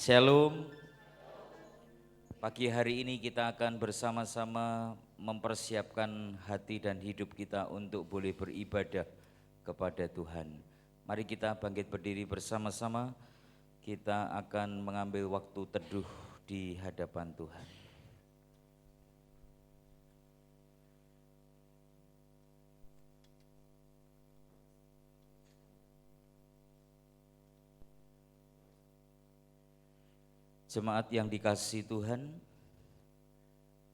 Shalom. Pagi hari ini kita akan bersama-sama mempersiapkan hati dan hidup kita untuk boleh beribadah kepada Tuhan. Mari kita bangkit berdiri bersama-sama. Kita akan mengambil waktu teduh di hadapan Tuhan. Jemaat yang dikasihi Tuhan,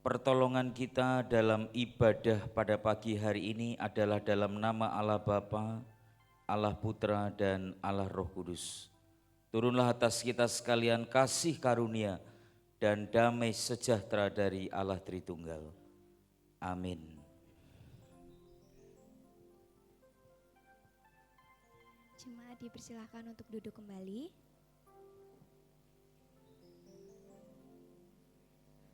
pertolongan kita dalam ibadah pada pagi hari ini adalah dalam nama Allah Bapa, Allah Putra, dan Allah Roh Kudus. Turunlah atas kita sekalian kasih karunia dan damai sejahtera dari Allah Tritunggal. Amin. Jemaat dipersilakan untuk duduk kembali.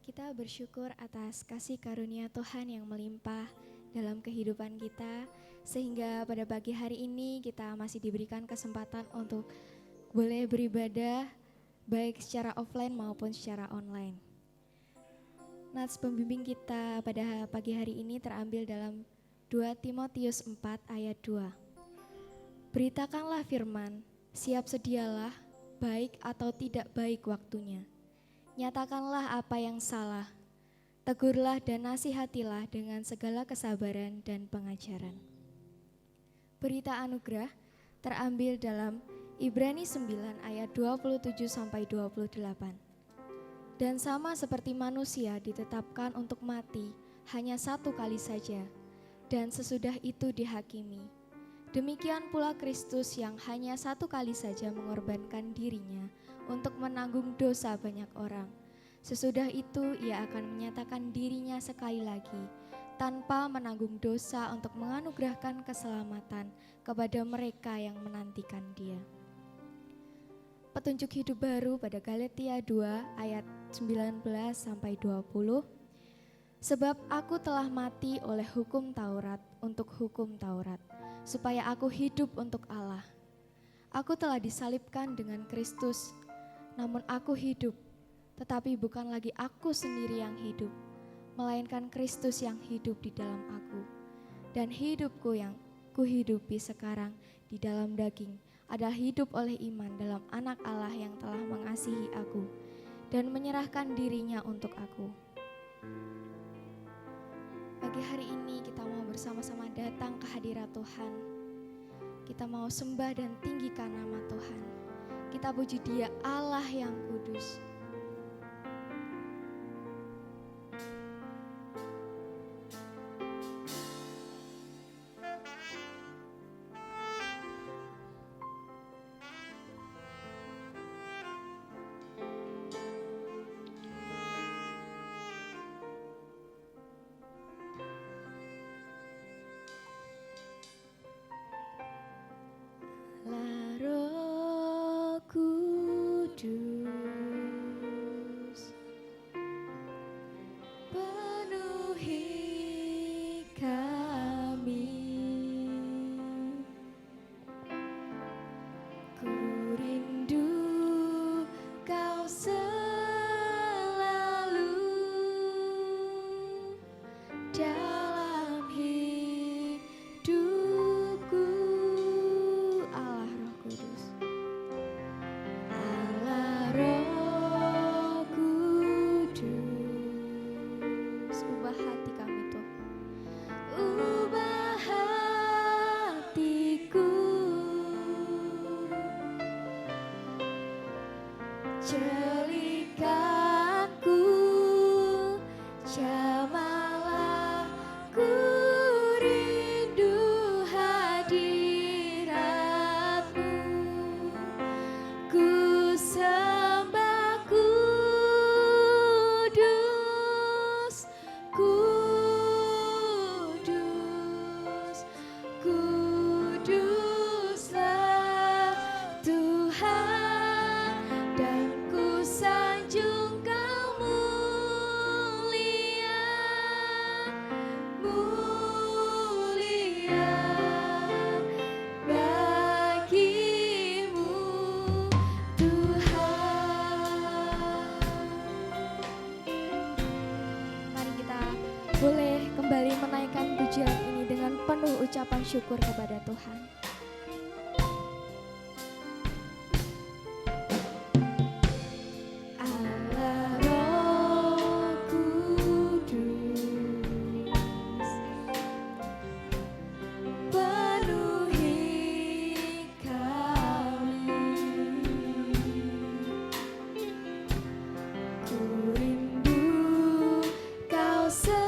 Kita bersyukur atas kasih karunia Tuhan yang melimpah dalam kehidupan kita, sehingga pada pagi hari ini kita masih diberikan kesempatan untuk boleh beribadah baik secara offline maupun secara online. Nats pembimbing kita pada pagi hari ini terambil dalam 2 Timotius 4 ayat 2. Beritakanlah firman, siap sedialah, baik atau tidak baik waktunya. Nyatakanlah apa yang salah, tegurlah dan nasihatilah dengan segala kesabaran dan pengajaran. Berita anugerah terambil dalam Ibrani 9 ayat 27-28. Dan sama seperti manusia ditetapkan untuk mati hanya satu kali saja, dan sesudah itu dihakimi. Demikian pula Kristus yang hanya satu kali saja mengorbankan dirinya untuk menanggung dosa banyak orang. Sesudah itu ia akan menyatakan dirinya sekali lagi tanpa menanggung dosa untuk menganugerahkan keselamatan kepada mereka yang menantikan dia. Petunjuk hidup baru pada Galatia 2 ayat 19-20. Sebab aku telah mati oleh hukum Taurat untuk hukum Taurat, supaya aku hidup untuk Allah. Aku telah disalibkan dengan Kristus, namun aku hidup, tetapi bukan lagi aku sendiri yang hidup, melainkan Kristus yang hidup di dalam aku. Dan hidupku yang kuhidupi sekarang di dalam daging adalah hidup oleh iman dalam Anak Allah yang telah mengasihi aku dan menyerahkan dirinya untuk aku. Pagi hari ini kita mau bersama-sama datang ke hadirat Tuhan. Kita mau sembah dan tinggikan nama Tuhan. Kita puji Dia Allah yang kudus. La Roh Kudus, penuhi kami. Ku rindu Kau selalu dalam hidupku. Allah Roh Kudus, Allah Roh Kudus, ubah hati kami Tuhan, ubah hatiku, jelikanku, jamalah, ku rindu hadirat-Mu, ku sembah kudus, kudus, kuduslah Tuhan, dan ku sanjung bersyukur kepada Tuhan. Allah Roh Kudus, penuhi kami. Ku rindu Kau selalu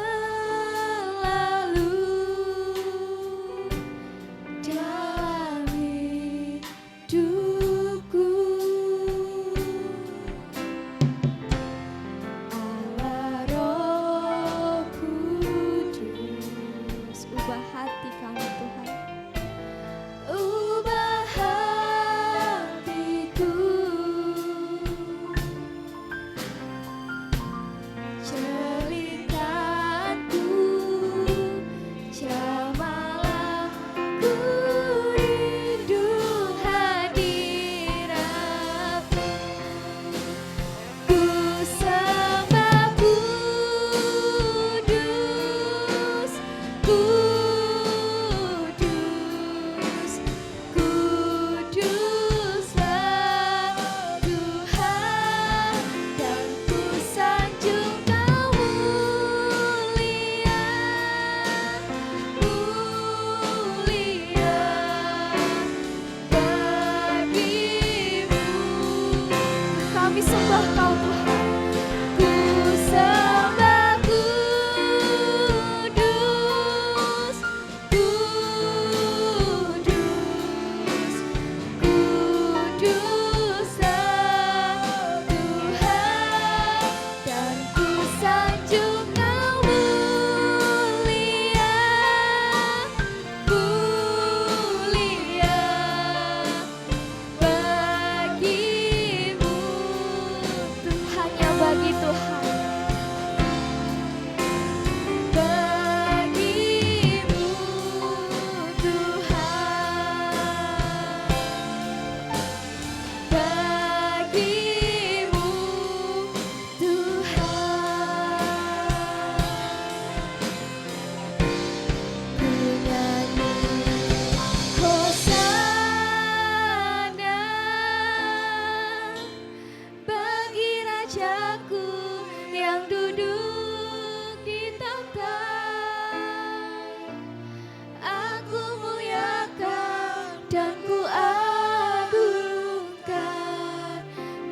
dalam hidupku. Allah Roh Kudus, ubah hati kami Tuhan. Ubah hatiku, ceritaku, jamalah ku rindu hadiratmu. Ku sembah kudus, kudus, kuduslah Tuhan, dan ku sanjung Kau mulia, mulia bagimu. Kami sembah Kau Tuhan. Ku sembah kudus, kudus, kuduslah Tuhan, dan ku sanjung Kau mulia, mulia bagimu. Hanya bagi Tuhan, bagimu Tuhan, bagimu Tuhan. Ku nyanyi Hosana bagi Rajaku yang duduk di tahta. Aku muliakan dan ku agungkan,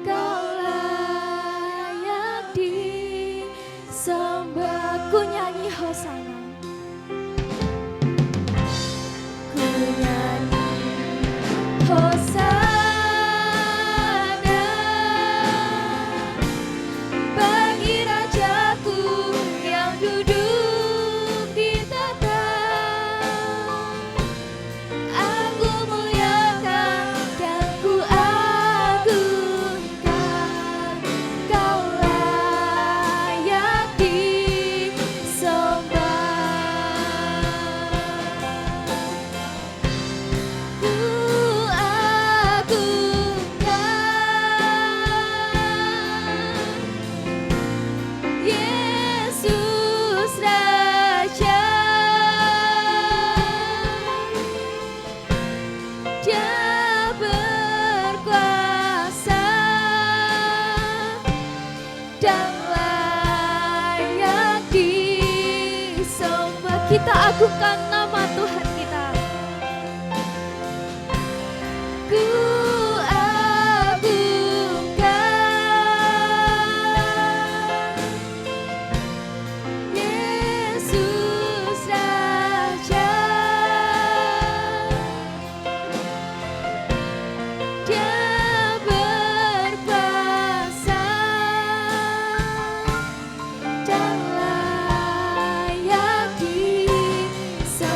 Kau layak disembah. Ku nyanyi Hosana, ku nyanyi Hosana bagi Rajaku yang duduk di tahta. Aku muliakan dan ku agungkan, Kau layak Kita agungkan nama Tuhan kita. Ku agungkan Yesus Raja. Dia berkuasa dan layak disembah.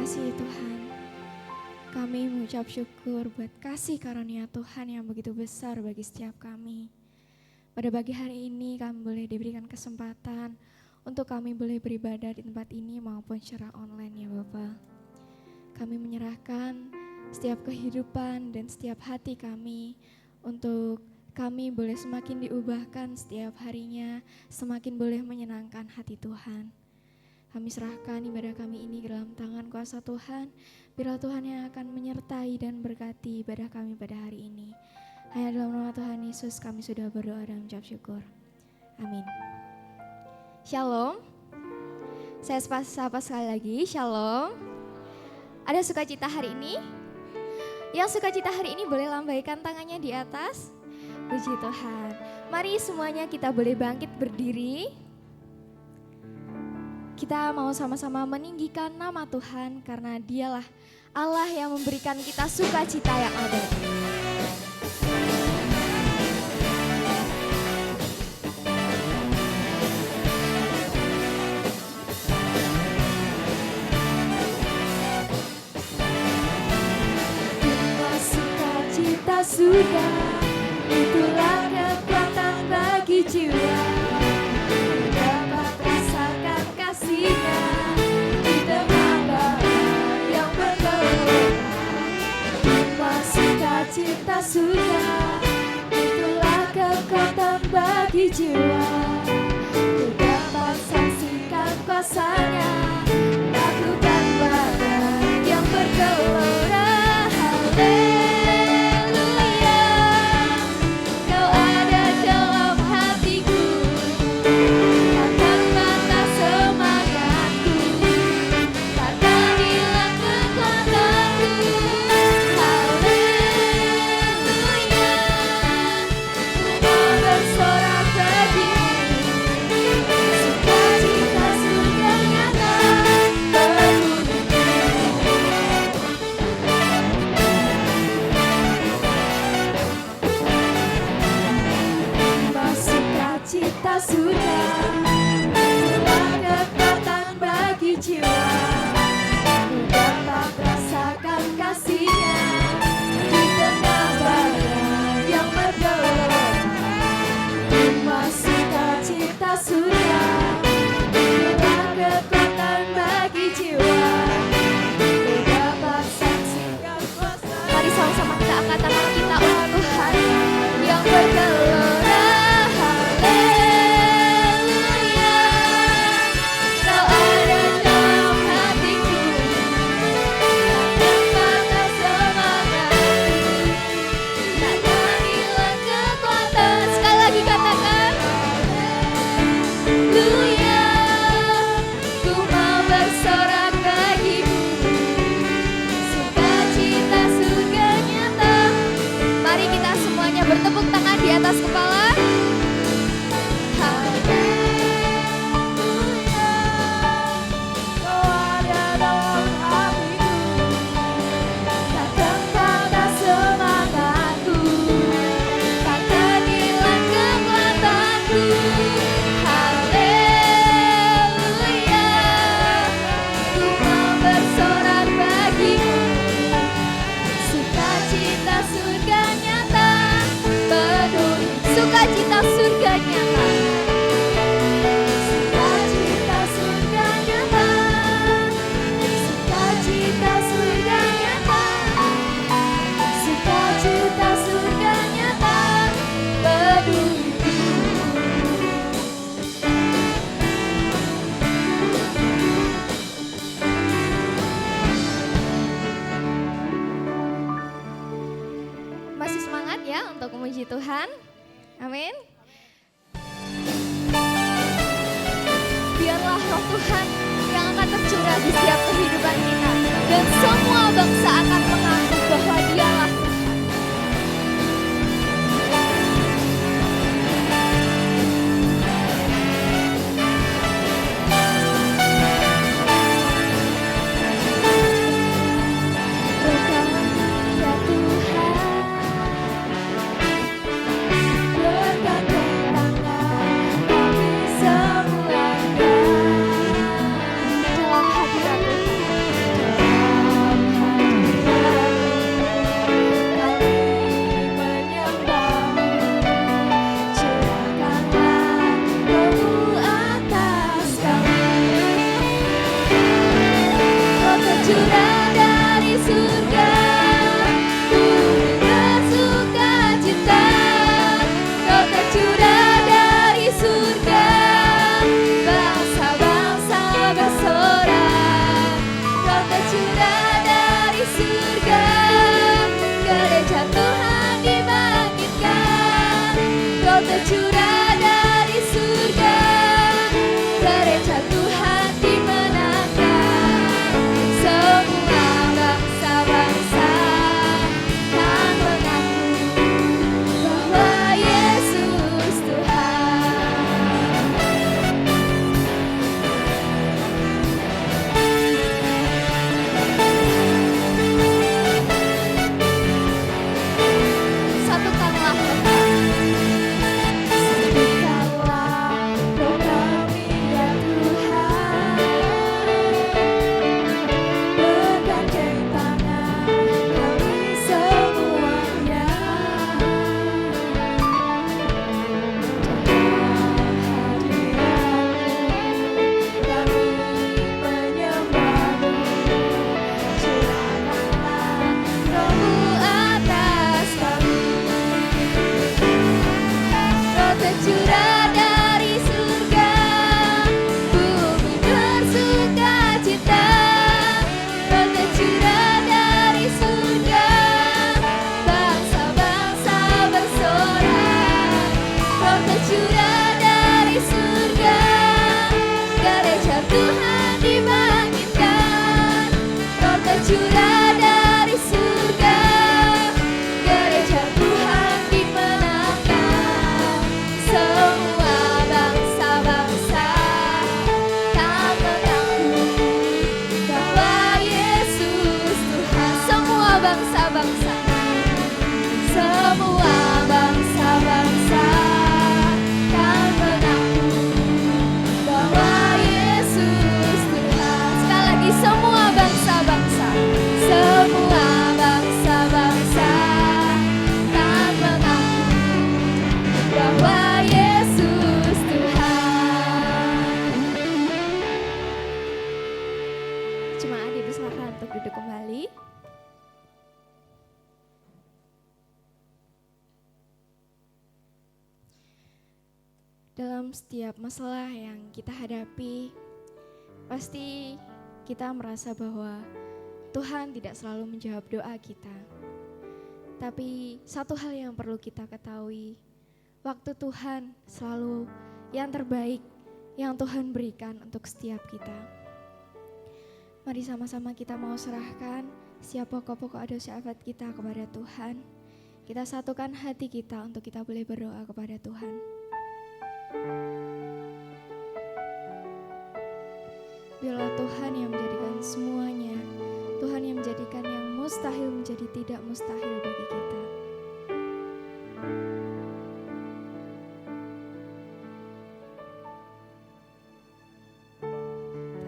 kasih Tuhan. Kami mengucap syukur buat kasih karunia Tuhan yang begitu besar bagi setiap kami. Pada pagi hari ini kami boleh diberikan kesempatan untuk kami boleh beribadah di tempat ini maupun secara online ya Bapak. Kami menyerahkan setiap kehidupan dan setiap hati kami untuk kami boleh semakin diubahkan setiap harinya, semakin boleh menyenangkan hati Tuhan. Kami serahkan ibadah kami ini ke dalam tangan kuasa Tuhan, biarlah Tuhan yang akan menyertai dan berkati ibadah kami pada hari ini. Hanya dalam nama Tuhan Yesus kami sudah berdoa dan mengucap syukur. Amin. Shalom. Saya sapa sekali lagi, shalom. Ada sukacita hari ini? Yang sukacita hari ini boleh lambaikan tangannya di atas. Puji Tuhan. Mari semuanya kita boleh bangkit berdiri. Kita mau sama-sama meninggikan nama Tuhan karena Dialah Allah yang memberikan kita sukacita yang abadi. Sukacita sudah, itulah kekuatan bagi jiwa. Dapat rasakan kasih-Nya di tengah badai yang bergelora. Sukacita sudah, itulah kekuatan bagi jiwa. Dapat saksikan kuasa-Nya, lakukan badai yang bergelora. Haleluya, Kau ada dalam hatiku, takkan patah semangatku, takkan hilang kekuatanku. Haleluya, ku mau bersorak bagimu, sukacita surga nyata penuhku. Sukacita sudah, itulah kekuatan bagi jiwa. Ku dapat rasakan kasih-Nya di tengah badai yang bergelora. Sukacita sudah, itulah kekuatan bagi jiwa. Ku dapat saksikan kuasa. Mari sama-sama kita angkat tangan kita untuk Tuhan yang bergelora. Bertepuk tangan di atas kepala. Haleluya, Kau ada dalam hatiku, takkan patah semangatku, takkan hilang kekuatanku. Haleluya, ku mau bersorak bagimu, sukacita surga nyata. Sukacita surga nyata, sukacita surga nyata, sukacita surga nyata, sukacita surga nyata penuhku. Masih semangat ya untuk memuji Tuhan? Amin. Biarlah roh Tuhan yang akan tercurah di setiap kehidupan kita, dan semua bangsa akan mengaku bahwa Dialah Tuhan. Dalam hadirat Tuhan. dipersilakan untuk duduk kembali. Dalam setiap masalah yang kita hadapi, pasti kita merasa bahwa Tuhan tidak selalu menjawab doa kita. Tapi satu hal yang perlu kita ketahui, waktu Tuhan selalu yang terbaik yang Tuhan berikan untuk setiap kita. Mari sama-sama kita mau serahkan setiap pokok-pokok doa syafaat kita kepada Tuhan. Kita satukan hati kita untuk kita boleh berdoa kepada Tuhan. Biarlah Tuhan yang menjadikan semuanya, Tuhan yang menjadikan yang mustahil menjadi tidak mustahil bagi kita.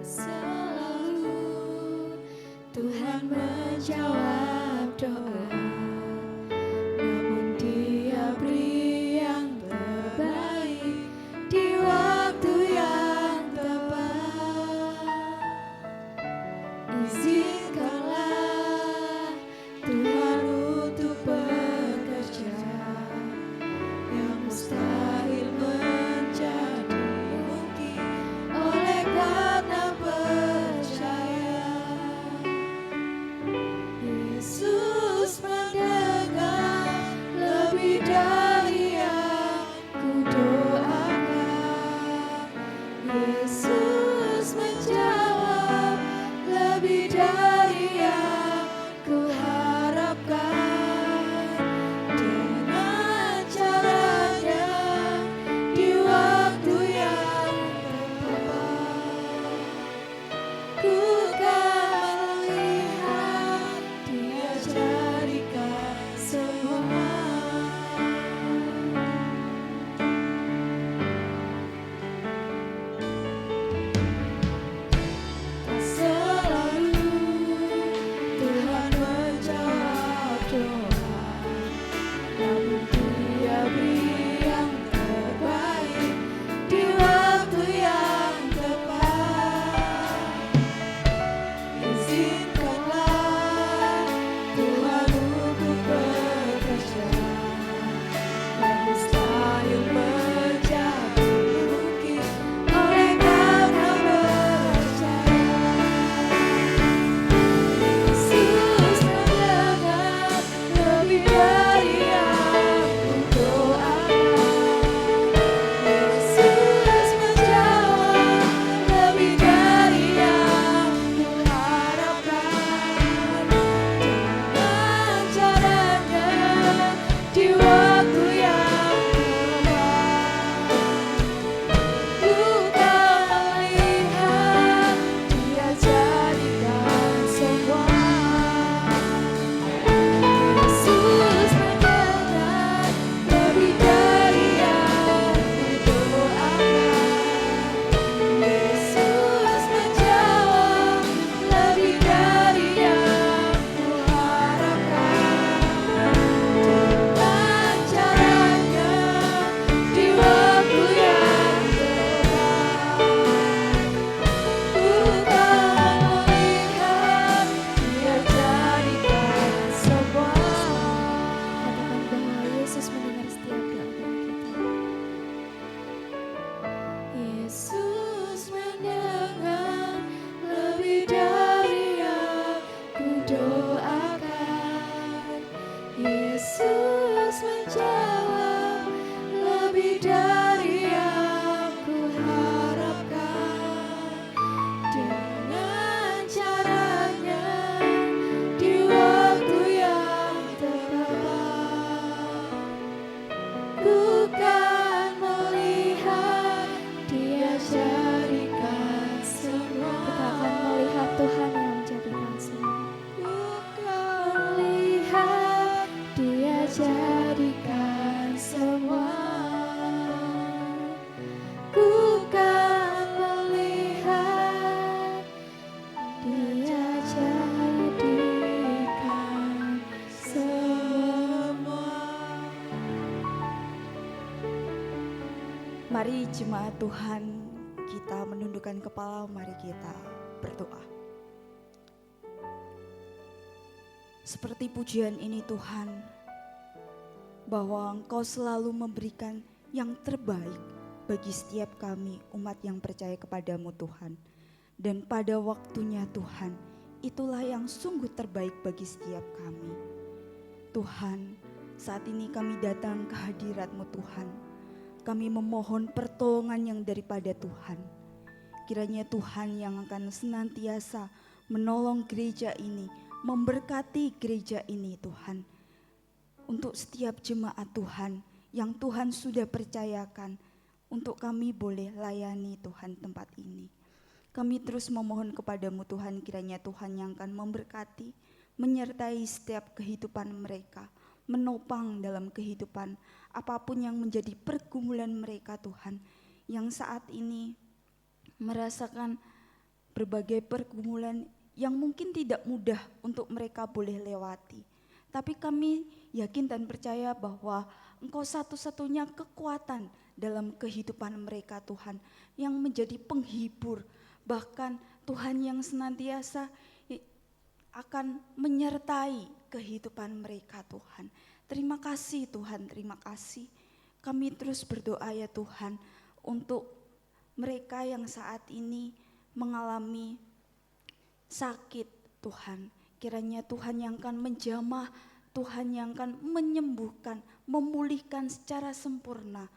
Selalu Tuhan menjawab doa, namun Dia beri yang terbaik di waktu yang tepat. Izinkanlah Tuhan untuk bekerja yang mustahil menjadi mungkin oleh karena percaya. Yesus mendengar lebih dari yang kudoakan. Yesus menjawab lebih dari yang kuharapkan. Dengan caranya di waktu yang tepat, ku kan melihat Dia jadikan semua. Selalu Tuhan menjawab doa, namun Dia beri yang terbaik di waktu yang tepat. Izinkanlah Tuhan untuk bekerja yang mustahil menjadi mungkin oleh karena percaya. Yesus mendengar lebih dari yang kudoakan. Yesus menjawab lebih dari yang kuharapkan. Dengan caranya di waktu yang tepat, ku kan melihat Dia jadikan semua. Yesus mendengar lebih dari yang kudoakan. Yesus menjawab lebih dari yang kuharapkan. Dengan caranya di waktu yang tepat, ku kan melihat Dia jadikan semua. Katakan bahwa Yesus mendengar setiap doa-doa kita. Yesus mendengar lebih dari yang kudoakan. Yesus menjawab lebih dari yang kuharapkan. Dengan caranya di waktu yang tepat, ku kan melihat Dia jadikan semua. Kita akan melihat Tuhan yang menjadikan semua. Ku kan melihat Dia jadikan semua. Ku kan melihat Dia jadikan semua. Mari jemaat Tuhan, kita menundukkan kepala, mari kita berdoa. Seperti pujian ini Tuhan, bahwa Engkau selalu memberikan yang terbaik bagi setiap kami umat yang percaya kepadamu Tuhan. Dan pada waktunya Tuhan, itulah yang sungguh terbaik bagi setiap kami. Tuhan, saat ini kami datang ke hadirat-Mu Tuhan. Kami memohon pertolongan yang daripada Tuhan. Kiranya Tuhan yang akan senantiasa menolong gereja ini, memberkati gereja ini Tuhan. Untuk setiap jemaat Tuhan yang Tuhan sudah percayakan untuk kami boleh layani Tuhan tempat ini. Kami terus memohon kepadamu Tuhan, kiranya Tuhan yang akan memberkati, menyertai setiap kehidupan mereka, menopang dalam kehidupan apapun yang menjadi pergumulan mereka Tuhan, yang saat ini merasakan berbagai pergumulan yang mungkin tidak mudah untuk mereka boleh lewati. Tapi kami yakin dan percaya bahwa Engkau satu-satunya kekuatan dalam kehidupan mereka Tuhan, yang menjadi penghibur, bahkan Tuhan yang senantiasa akan menyertai kehidupan mereka Tuhan. Terima kasih Tuhan, terima kasih. Kami terus berdoa ya Tuhan untuk mereka yang saat ini mengalami sakit Tuhan. Kiranya Tuhan yang akan menjamah, Tuhan yang akan menyembuhkan, memulihkan secara sempurna.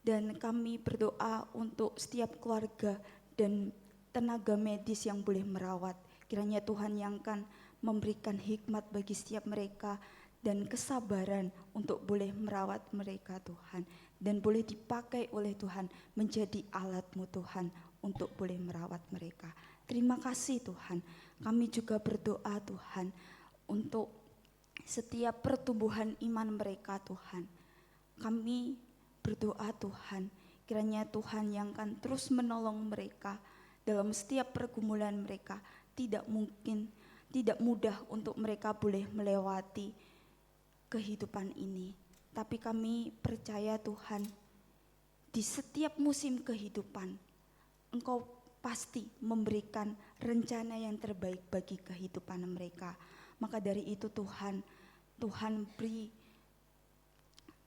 Dan kami berdoa untuk setiap keluarga dan tenaga medis yang boleh merawat. Kiranya Tuhan yang akan memberikan hikmat bagi setiap mereka dan kesabaran untuk boleh merawat mereka Tuhan. Dan boleh dipakai oleh Tuhan menjadi alat-Mu Tuhan untuk boleh merawat mereka. Terima kasih Tuhan. Kami juga berdoa Tuhan untuk setiap pertumbuhan iman mereka Tuhan. Kami berdoa Tuhan, kiranya Tuhan yang akan terus menolong mereka dalam setiap pergumulan mereka. Tidak mudah untuk mereka boleh melewati kehidupan ini. Tapi kami percaya Tuhan, di setiap musim kehidupan Engkau pasti memberikan rencana yang terbaik bagi kehidupan mereka. Maka dari itu Tuhan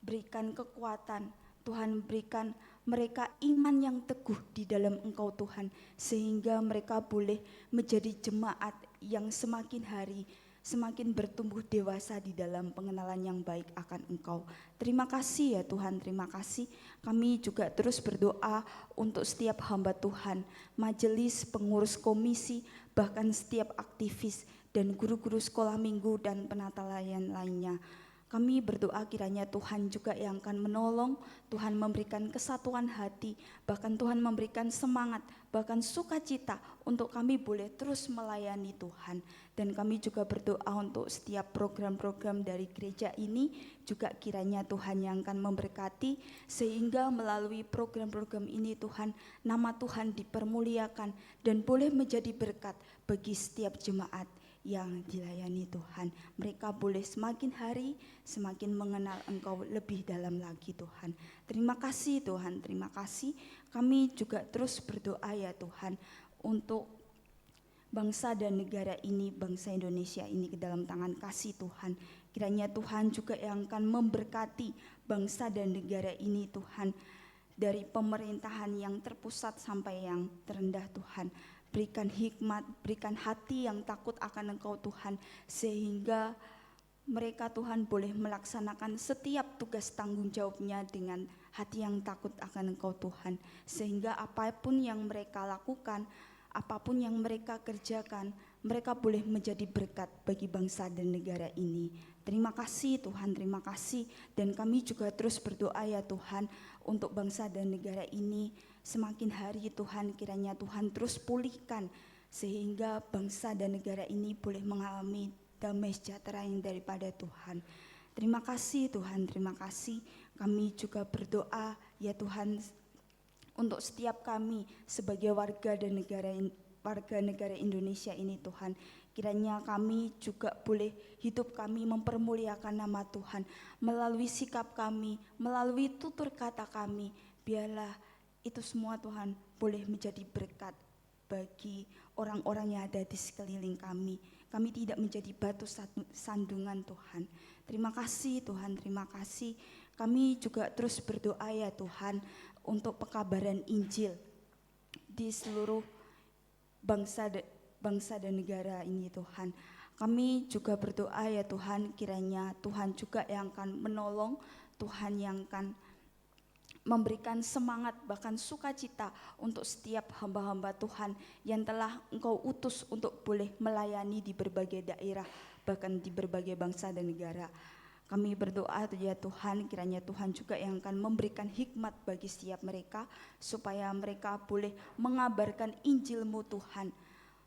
berikan kekuatan, Tuhan berikan mereka iman yang teguh di dalam Engkau Tuhan, sehingga mereka boleh menjadi jemaat yang semakin hari semakin bertumbuh dewasa di dalam pengenalan yang baik akan Engkau. Terima kasih ya Tuhan, terima kasih. Kami juga terus berdoa untuk setiap hamba Tuhan, majelis, pengurus komisi, bahkan setiap aktivis dan guru-guru sekolah minggu dan penata layan lainnya. Kami berdoa kiranya Tuhan juga yang akan menolong, Tuhan memberikan kesatuan hati, bahkan Tuhan memberikan semangat, bahkan sukacita untuk kami boleh terus melayani Tuhan. Dan kami juga berdoa untuk setiap program-program dari gereja ini, juga kiranya Tuhan yang akan memberkati, sehingga melalui program-program ini Tuhan, nama Tuhan dipermuliakan dan boleh menjadi berkat bagi setiap jemaat yang dilayani Tuhan. Mereka boleh semakin hari semakin mengenal Engkau lebih dalam lagi Tuhan. Terima kasih Tuhan, terima kasih. Kami juga terus berdoa ya Tuhan untuk bangsa dan negara ini, bangsa Indonesia ini ke dalam tangan kasih Tuhan. Kiranya Tuhan juga yang akan memberkati bangsa dan negara ini Tuhan, dari pemerintahan yang terpusat sampai yang terendah Tuhan. Berikan hikmat, berikan hati yang takut akan Engkau Tuhan, sehingga mereka Tuhan boleh melaksanakan setiap tugas tanggung jawabnya dengan hati yang takut akan Engkau Tuhan, sehingga apapun yang mereka lakukan, apapun yang mereka kerjakan, mereka boleh menjadi berkat bagi bangsa dan negara ini. Terima kasih Tuhan, terima kasih. Dan kami juga terus berdoa ya Tuhan untuk bangsa dan negara ini. Semakin hari Tuhan, kiranya Tuhan terus pulihkan, sehingga bangsa dan negara ini boleh mengalami damai sejahtera yang daripada Tuhan. Terima kasih Tuhan, terima kasih. Kami juga berdoa ya Tuhan untuk setiap kami sebagai warga negara Indonesia ini Tuhan. Kiranya kami juga boleh hidup kami mempermuliakan nama Tuhan melalui sikap kami, melalui tutur kata kami. Biarlah itu semua Tuhan boleh menjadi berkat bagi orang-orang yang ada di sekeliling kami. Kami tidak menjadi batu sandungan Tuhan. Terima kasih Tuhan, terima kasih. Kami juga terus berdoa ya Tuhan untuk pekabaran Injil di seluruh bangsa dan negara ini Tuhan. Kami juga berdoa ya Tuhan, kiranya Tuhan juga yang akan menolong, Tuhan yang akan memberikan semangat bahkan sukacita untuk setiap hamba-hamba Tuhan yang telah Engkau utus untuk boleh melayani di berbagai daerah, bahkan di berbagai bangsa dan negara. Kami berdoa ya Tuhan, kiranya Tuhan juga yang akan memberikan hikmat bagi setiap mereka, supaya mereka boleh mengabarkan Injil-Mu Tuhan,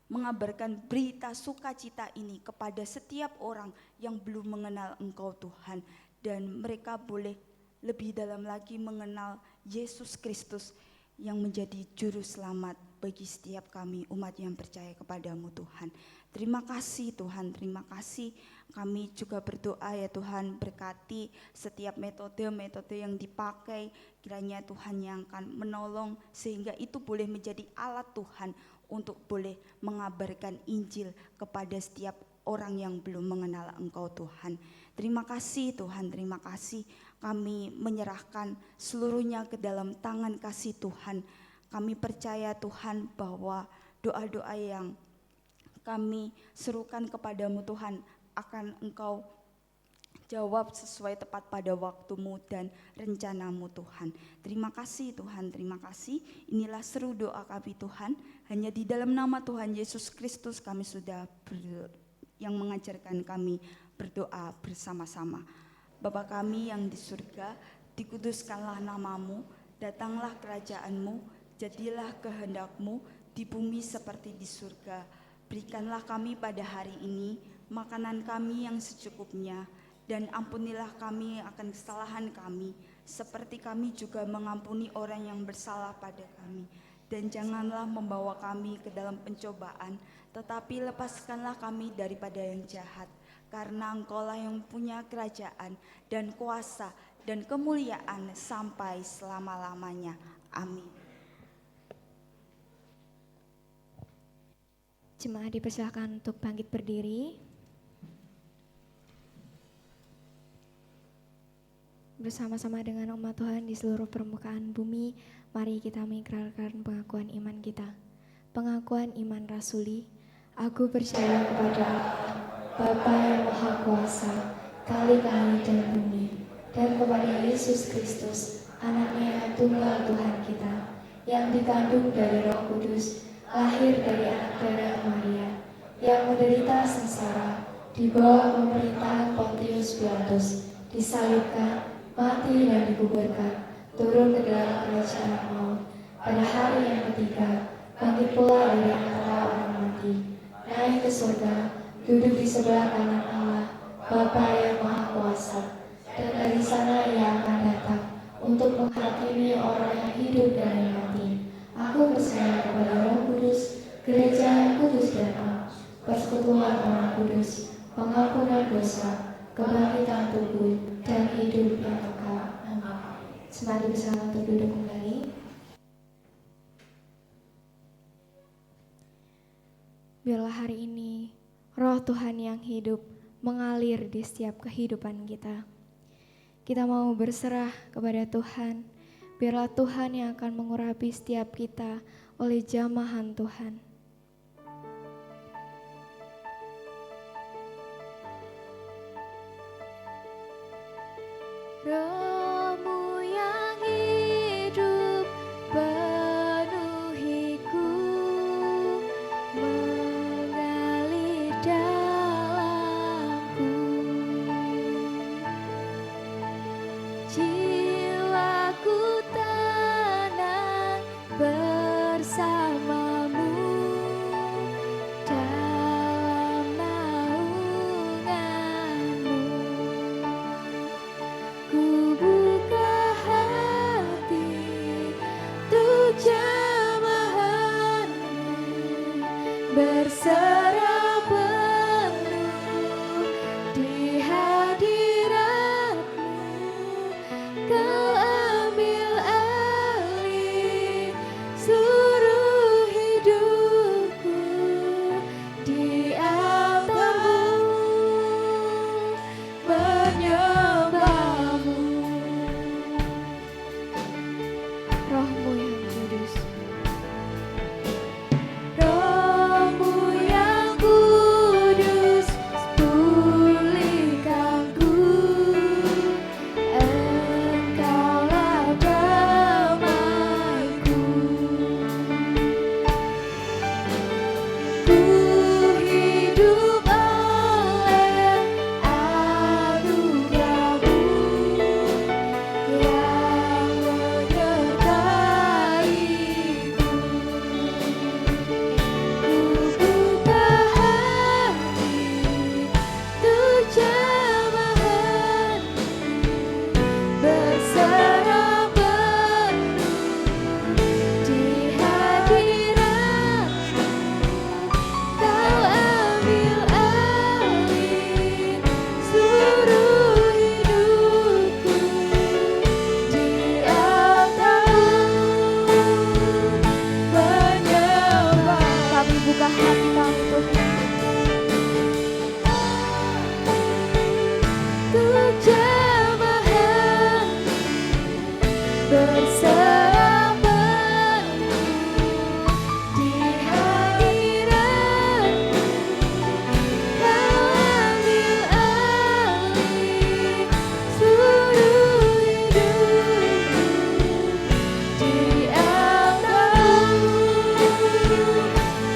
mengabarkan berita sukacita ini kepada setiap orang yang belum mengenal Engkau Tuhan, dan mereka boleh lebih dalam lagi mengenal Yesus Kristus yang menjadi juru selamat bagi setiap kami umat yang percaya kepadamu Tuhan. Terima kasih Tuhan, terima kasih. Kami juga berdoa ya Tuhan, berkati setiap metode-metode yang dipakai, kiranya Tuhan yang akan menolong sehingga itu boleh menjadi alat Tuhan untuk boleh mengabarkan Injil kepada setiap orang yang belum mengenal Engkau Tuhan. Terima kasih Tuhan, terima kasih. Kami menyerahkan seluruhnya ke dalam tangan kasih Tuhan. Kami percaya Tuhan bahwa doa-doa yang kami serukan kepadamu Tuhan akan Engkau jawab sesuai tepat pada waktumu dan rencanamu Tuhan. Terima kasih Tuhan, terima kasih. Inilah seru doa kami Tuhan. Hanya di dalam nama Tuhan Yesus Kristus kami sudah yang mengajarkan kami berdoa bersama-sama. Bapa kami yang di surga, dikuduskanlah namamu, datanglah kerajaanmu, jadilah kehendakmu di bumi seperti di surga. Berikanlah kami pada hari ini makanan kami yang secukupnya, dan ampunilah kami akan kesalahan kami, seperti kami juga mengampuni orang yang bersalah pada kami. Dan janganlah membawa kami ke dalam pencobaan, tetapi lepaskanlah kami daripada yang jahat. Karena Engkaulah yang punya kerajaan dan kuasa dan kemuliaan sampai selama-lamanya. Amin. Jemaat dipersilakan untuk bangkit berdiri. Bersama-sama dengan umat Tuhan di seluruh permukaan bumi, mari kita mengikrarkan pengakuan iman kita. Pengakuan iman rasuli. Aku percaya kepada Bapa yang Maha Kuasa, kali-kali dan bumi, dan kepada Yesus Kristus, anaknya yang tunggal Tuhan kita, yang dikandung dari Roh Kudus, lahir dari anak darah Maria, yang menderita sengsara, di bawah pemerintahan Pontius Pilatus, disalibkan, mati dan dikuburkan, turun ke dalam kerajaan maut, pada hari yang ketiga, bangkit pula dari antara orang mati, naik ke surga, duduk di sebelah kanan Allah, Bapa yang Maha Kuasa, dan dari sana Ia akan datang untuk menghakimi orang yang hidup dan yang mati. Aku percaya kepada Roh Kudus, gereja yang kudus dan am, persekutuan orang kudus, pengampunan dosa, kebangkitan tubuh, dan hidup yang kekal. Amin. Mari bersama untuk duduk kembali. Biarlah hari ini Roh Tuhan yang hidup mengalir di setiap kehidupan kita. Kita mau berserah kepada Tuhan. Biarlah Tuhan yang akan mengurapi setiap kita oleh jamahan Tuhan. Roh-Mu yang hidup penuhiku, mengalir dalamku. Jiwaku tenang bersamamu dalam naunganmu. Ku buka hati untuk jamahanmu, berserah penuh di hadiratmu. Kau ambil alih seluruh hidupku. hati kami Tuhan. Untuk jemaah berserah penuh di hadirat, Kau ambil alih seluruh hidupku di altar-Mu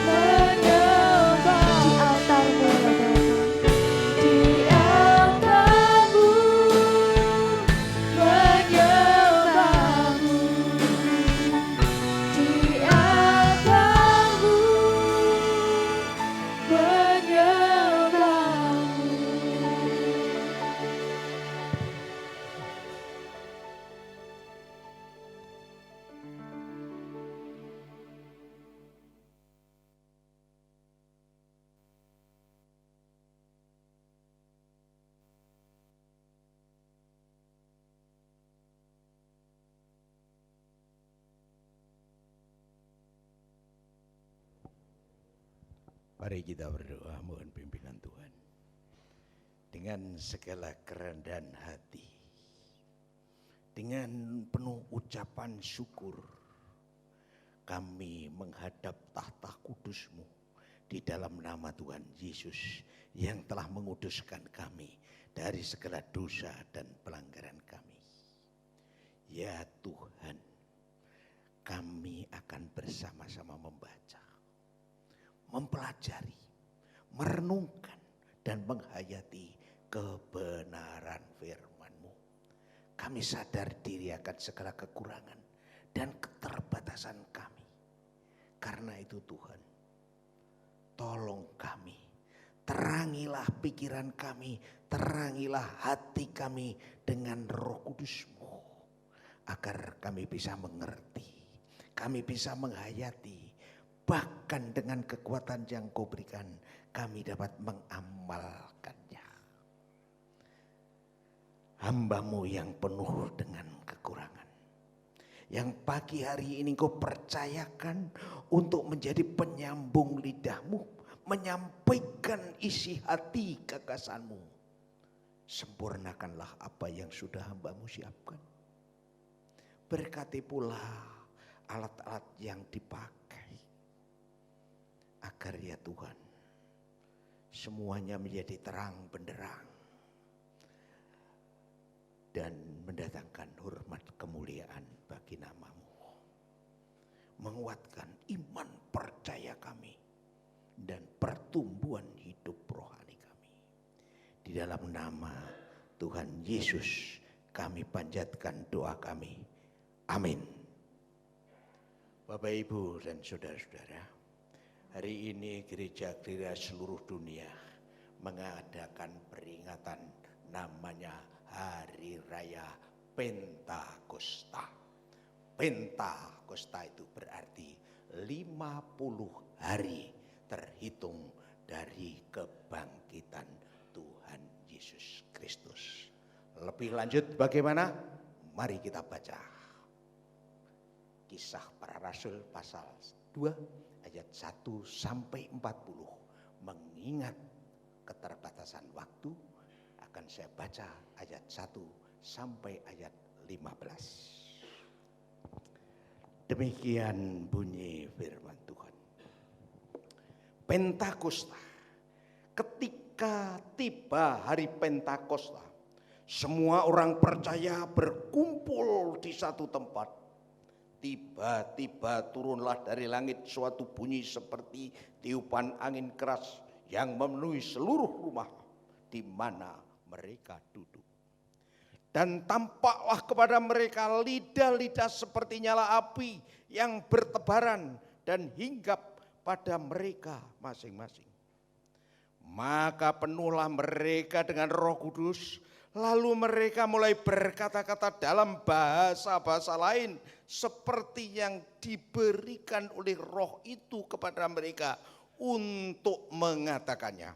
menyembah. Di altar-Mu ya Bapa, di altar-Mu menyembah-Mu, di altar-Mu Mari kita berdoa mohon pimpinan Tuhan. Dengan segala kerendahan hati, dengan penuh ucapan syukur, kami menghadap tahta kudus-Mu di dalam nama Tuhan Yesus yang telah menguduskan kami dari segala dosa dan pelanggaran kami. Ya Tuhan, kami akan bersama-sama membaca, mempelajari, merenungkan, dan menghayati kebenaran firman-Mu. Kami sadar diri akan segala kekurangan dan keterbatasan kami. Karena itu Tuhan, tolong kami, terangilah pikiran kami, terangilah hati kami dengan Roh Kudus-Mu, agar kami bisa mengerti, kami bisa menghayati. Bahkan dengan kekuatan yang Kau berikan, kami dapat mengamalkannya. Hamba-Mu yang penuh dengan kekurangan, yang pagi hari ini Kau percayakan untuk menjadi penyambung lidah-Mu, menyampaikan isi hati gagasan-Mu. Sempurnakanlah apa yang sudah hamba-Mu siapkan. Berkati pula alat-alat yang dipakai, agar ya Tuhan, semuanya menjadi terang benderang dan mendatangkan hormat kemuliaan bagi nama-Mu. Menguatkan iman percaya kami dan pertumbuhan hidup rohani kami. Di dalam nama Tuhan Yesus kami panjatkan doa kami. Amin. Bapak, Ibu, dan saudara-saudara, hari ini gereja-gereja seluruh dunia mengadakan peringatan namanya Hari Raya Pentakosta. Pentakosta itu berarti 50 hari terhitung dari kebangkitan Tuhan Yesus Kristus. Lebih lanjut bagaimana? Mari kita baca Kisah Para Rasul pasal 2 ayat 1 sampai 40. Mengingat keterbatasan waktu, akan saya baca ayat 1 sampai ayat 15. Demikian bunyi firman Tuhan. Pentakosta. Ketika tiba hari Pentakosta, semua orang percaya berkumpul di satu tempat. Tiba-tiba turunlah dari langit suatu bunyi seperti tiupan angin keras yang memenuhi seluruh rumah di mana mereka duduk. Dan tampaklah kepada mereka lidah-lidah seperti nyala api yang bertebaran dan hinggap pada mereka masing-masing. Maka penuhlah mereka dengan Roh Kudus, lalu mereka mulai berkata-kata dalam bahasa-bahasa lain seperti yang diberikan oleh Roh itu kepada mereka untuk mengatakannya.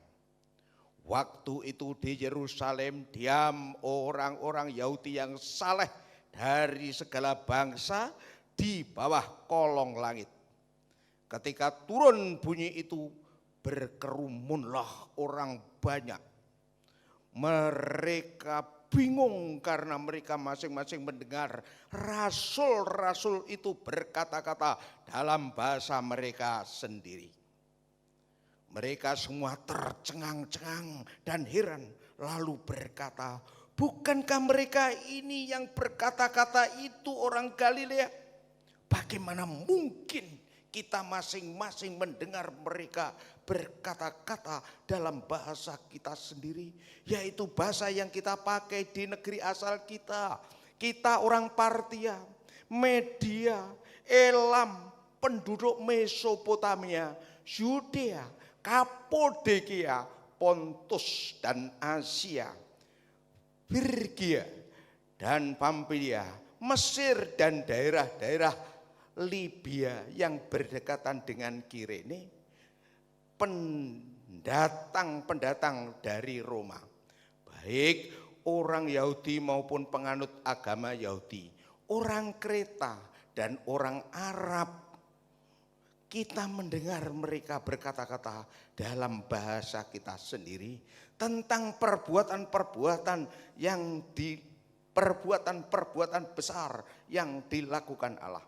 Waktu itu di Yerusalem diam orang-orang Yahudi yang saleh dari segala bangsa di bawah kolong langit. Ketika turun bunyi itu, berkerumunlah orang banyak. Mereka bingung karena mereka masing-masing mendengar rasul-rasul itu berkata-kata dalam bahasa mereka sendiri. Mereka semua tercengang-cengang dan heran, lalu berkata, bukankah mereka ini yang berkata-kata itu orang Galilea? Bagaimana mungkin kita masing-masing mendengar mereka berkata-kata dalam bahasa kita sendiri, yaitu bahasa yang kita pakai di negeri asal kita. Kita orang Partia, Media, Elam, penduduk Mesopotamia, Yudea, Kapodekia, Pontus dan Asia, Frigia dan Pamfilia, Mesir dan daerah-daerah Libya yang berdekatan dengan Kirene, pendatang-pendatang dari Roma, baik orang Yahudi maupun penganut agama Yahudi, orang Kreta dan orang Arab. Kita mendengar mereka berkata-kata dalam bahasa kita sendiri tentang perbuatan-perbuatan besar yang dilakukan Allah.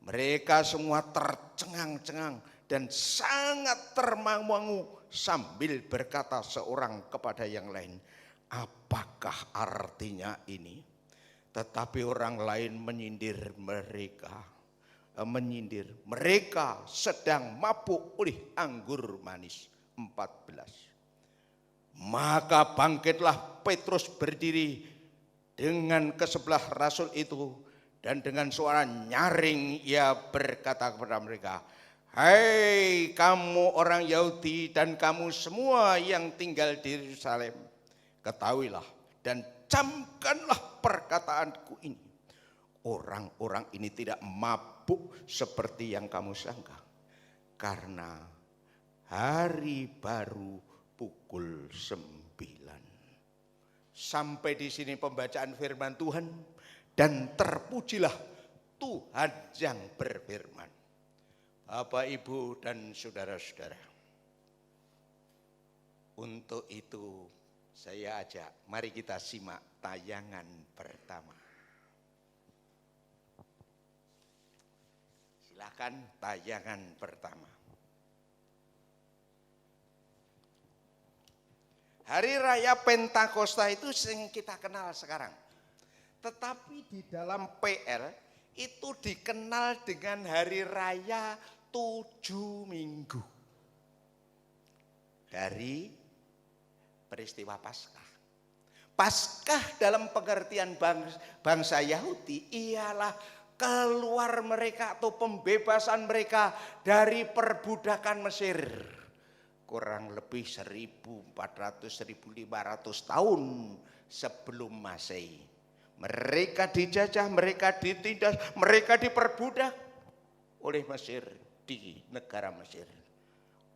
Mereka semua tercengang-cengang dan sangat termangu-mangu sambil berkata seorang kepada yang lain, apakah artinya ini? Tetapi orang lain menyindir mereka sedang mabuk oleh anggur manis. 14. Maka bangkitlah Petrus berdiri dengan kesebelah rasul itu, dan dengan suara nyaring ia berkata kepada mereka, hai kamu orang Yahudi dan kamu semua yang tinggal di Yerusalem, ketahuilah dan camkanlah perkataanku ini. Orang-orang ini tidak mabuk seperti yang kamu sangka, karena hari baru pukul 9. Sampai di sini pembacaan firman Tuhan, dan terpujilah Tuhan yang berfirman. Bapak, Ibu, dan saudara-saudara, untuk itu saya ajak, mari kita simak tayangan pertama. Silakan tayangan pertama. Hari Raya Pentakosta itu yang kita kenal sekarang. Tetapi di dalam PL itu dikenal dengan Hari Raya 7 Minggu. Dari peristiwa Paskah. Paskah dalam pengertian bangsa Yahudi ialah keluar mereka atau pembebasan mereka dari perbudakan Mesir. Kurang lebih 1400-1500 tahun sebelum Masehi. Mereka dijajah, mereka ditindas, mereka diperbudak oleh Mesir di negara Mesir.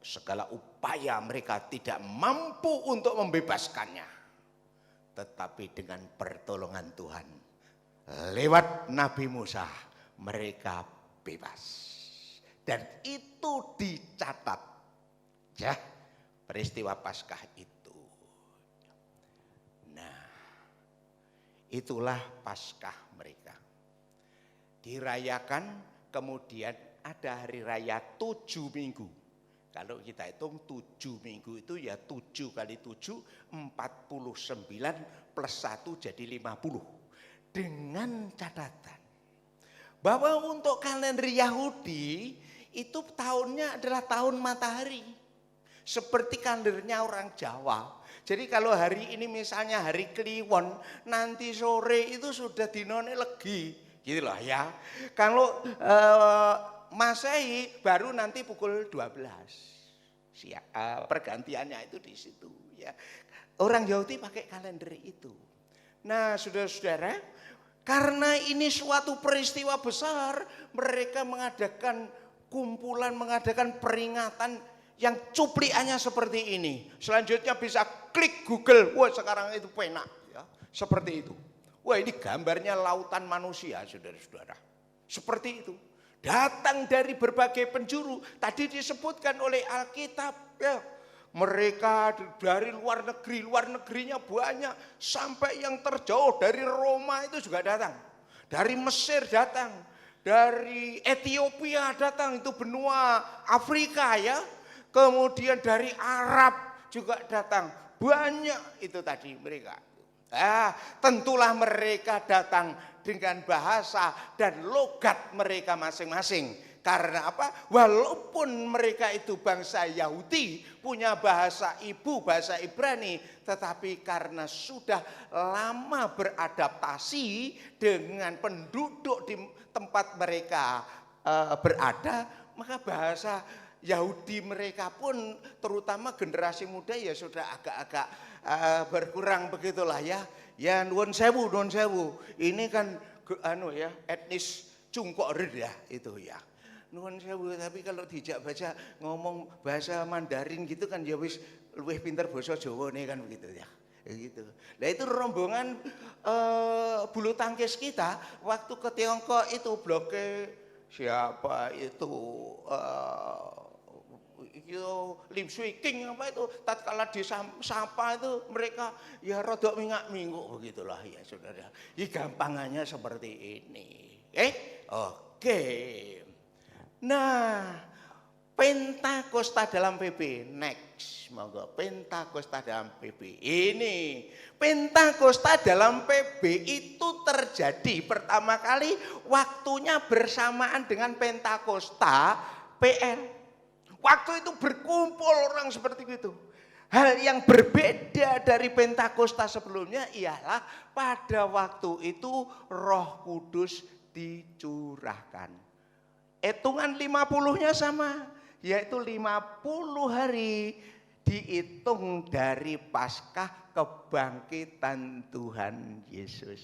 Segala upaya mereka tidak mampu untuk membebaskannya. Tetapi dengan pertolongan Tuhan, lewat Nabi Musa, mereka bebas. Dan itu dicatat, ya, peristiwa Paskah itu. Nah, itulah Paskah mereka. Dirayakan, kemudian ada hari raya 7 minggu. Kalau kita hitung 7 minggu itu ya 7 kali 7, 49 plus 1 jadi 50. Dengan catatan bahwa untuk kalender Yahudi itu tahunnya adalah tahun matahari. Seperti kalendernya orang Jawa. Jadi kalau hari ini misalnya hari Kliwon, nanti sore itu sudah dinone legi. Gitu loh ya. Kalau Masehi baru nanti pukul 12. Pergantiannya itu di situ ya. Orang Yahudi pakai kalender itu. Nah, saudara-saudara, karena ini suatu peristiwa besar, mereka mengadakan kumpulan, mengadakan peringatan yang cupliannya seperti ini. Selanjutnya bisa klik Google, wah sekarang itu penak ya, seperti itu. Wah, ini gambarnya lautan manusia, saudara-saudara. Seperti itu. datang dari berbagai penjuru. Tadi disebutkan oleh Alkitab ya. Mereka dari luar negerinya banyak. Sampai yang terjauh dari Roma itu juga datang. Dari Mesir datang. Dari Ethiopia datang, itu benua Afrika ya. Kemudian dari Arab juga datang. Banyak itu tadi mereka. Tentulah mereka datang dengan bahasa dan logat mereka masing-masing. Karena apa? Walaupun mereka itu bangsa Yahudi, punya bahasa ibu, bahasa Ibrani, tetapi karena sudah lama beradaptasi dengan penduduk di tempat mereka berada, maka bahasa Yahudi mereka pun, terutama generasi muda ya sudah agak-agak berkurang begitulah ya. Ya nuwun sewu. Ini kan etnis Cungkok Reda itu ya. Nuwun sewu, tapi kalau dijak baca ngomong bahasa Mandarin gitu kan ya wis luwih pinter basa Jawa nih kan begitu ya. Gitu. Nah itu rombongan bulu tangkis kita waktu ke Tiongkok itu bloknya siapa itu Lim Swee King apa itu tatkala disapa itu mereka ya rodok mingak-minguk begitulah ya saudara. Ya gampangannya seperti ini. Oke. Nah, Pentakosta dalam PP next, monggo Pentakosta dalam PP. Ini Pentakosta dalam PB itu terjadi pertama kali waktunya bersamaan dengan Pentakosta PL. Waktu itu berkumpul orang seperti itu. Hal yang berbeda dari Pentakosta sebelumnya ialah pada waktu itu Roh Kudus dicurahkan. Hitungan 50-nya sama, yaitu 50 hari dihitung dari Paskah kebangkitan Tuhan Yesus.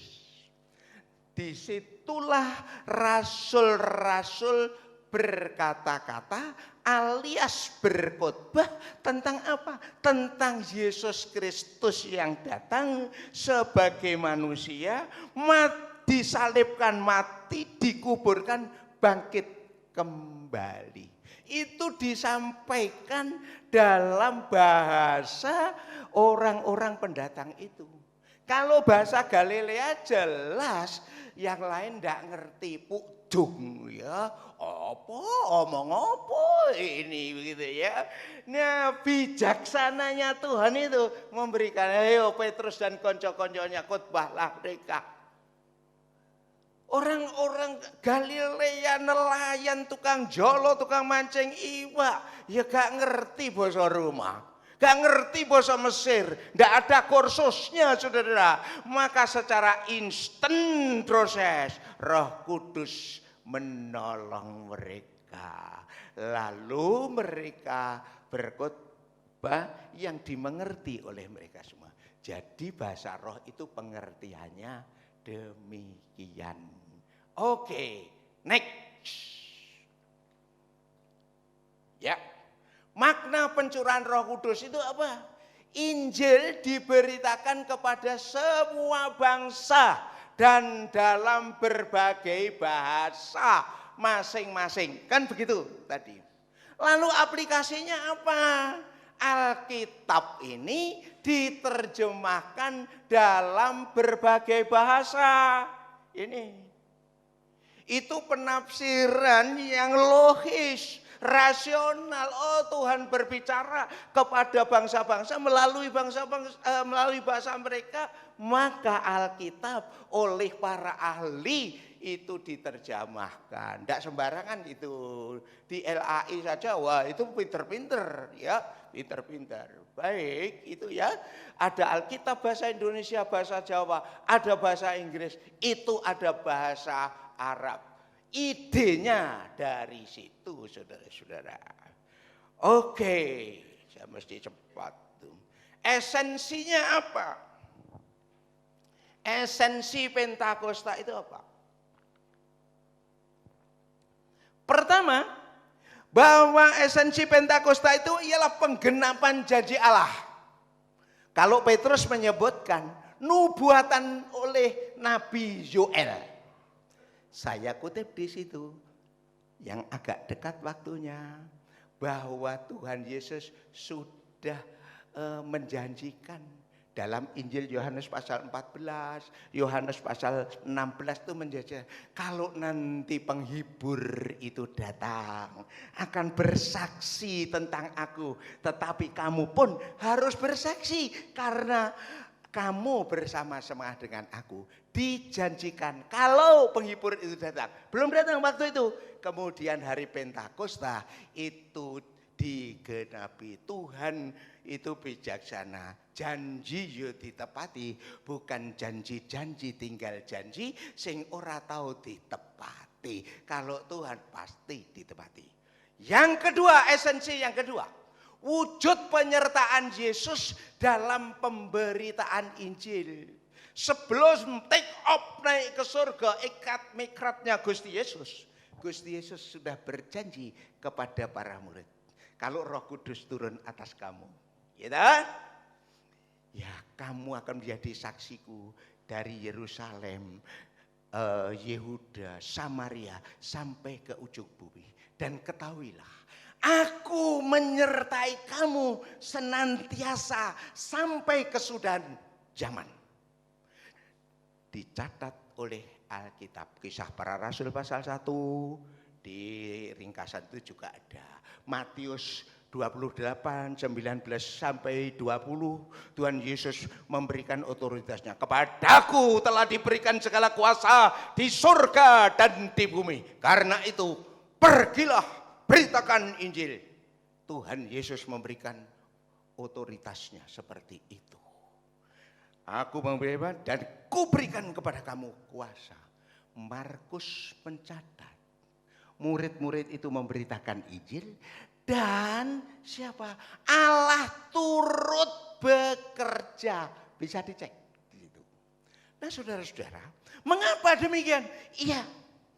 Disitulah rasul-rasul berkata-kata alias berkhotbah tentang apa? Tentang Yesus Kristus yang datang sebagai manusia, disalibkan, mati, dikuburkan, bangkit kembali. Itu disampaikan dalam bahasa orang-orang pendatang itu. Kalau bahasa Galilea jelas, yang lain tidak ngerti pudung ya. Omong apa ini begitu ya. Nah, bijaksananya Tuhan itu memberikan, ayo Petrus dan konco-konconya khotbahlah mereka. Orang-orang Galilea, nelayan, tukang jolo, tukang mancing iwak, ya gak ngerti bahasa Roma, gak ngerti bahasa Mesir, gak ada kursusnya saudara. Maka secara instan proses Roh Kudus menolong mereka. Lalu mereka berkhotbah yang dimengerti oleh mereka semua. Jadi bahasa roh itu pengertiannya demikian. Oke, next. Ya, makna pencurahan Roh Kudus itu apa? Injil diberitakan kepada semua bangsa dan dalam berbagai bahasa masing-masing. Kan begitu tadi. Lalu aplikasinya apa? Alkitab ini diterjemahkan dalam berbagai bahasa. Ini. Itu penafsiran yang logis, rasional. Oh, Tuhan berbicara kepada bangsa-bangsa melalui bahasa mereka, maka Alkitab oleh para ahli itu diterjemahkan. Tidak sembarangan itu di LAI saja. Wah, itu pinter-pinter ya, pinter-pinter. Baik, itu ya. Ada Alkitab bahasa Indonesia, bahasa Jawa, ada bahasa Inggris, itu ada bahasa Arab. Idenya dari situ saudara-saudara. Oke, saya mesti cepat. Esensinya apa? Esensi Pentakosta itu apa? Pertama, bahwa esensi Pentakosta itu ialah penggenapan janji Allah. Kalau Petrus menyebutkan nubuatan oleh Nabi Yoel, saya kutip di situ. yang agak dekat waktunya, bahwa Tuhan Yesus sudah menjanjikan dalam Injil Yohanes pasal 14, Yohanes pasal 16 itu menjajah, kalau nanti penghibur itu datang akan bersaksi tentang aku, tetapi kamu pun harus bersaksi karena kamu bersama-sama dengan aku. Dijanjikan kalau penghibur itu datang. Belum datang waktu itu. Kemudian hari Pentakosta itu digenapi. Tuhan itu bijaksana. Janji yo ditepati, bukan janji-janji tinggal janji sing ora tahu ditepati. Kalau Tuhan pasti ditepati. Yang kedua, esensi yang kedua, wujud penyertaan Yesus dalam pemberitaan Injil. Sebelum take off naik ke surga, ikat mikratnya Gusti Yesus. Gusti Yesus sudah berjanji kepada para murid, kalau Roh Kudus turun atas kamu, ya kamu akan menjadi saksiku dari Yerusalem, Yehuda, Samaria sampai ke ujung bumi. Dan ketahuilah, aku menyertai kamu senantiasa sampai kesudahan zaman. Dicatat oleh Alkitab. Kisah Para Rasul pasal 1, di ringkasan itu juga ada. Matius 28, 19 sampai 20, Tuhan Yesus memberikan otoritasnya. Kepadaku telah diberikan segala kuasa di surga dan di bumi. Karena itu pergilah, beritakan Injil. Tuhan Yesus memberikan otoritasnya seperti itu. Aku memberikan dan kuberikan kepada kamu kuasa. Markus mencatat, murid-murid itu memberitakan Injil dan siapa? Allah turut bekerja. Bisa dicek gitu. Nah, saudara-saudara, mengapa demikian? Iya,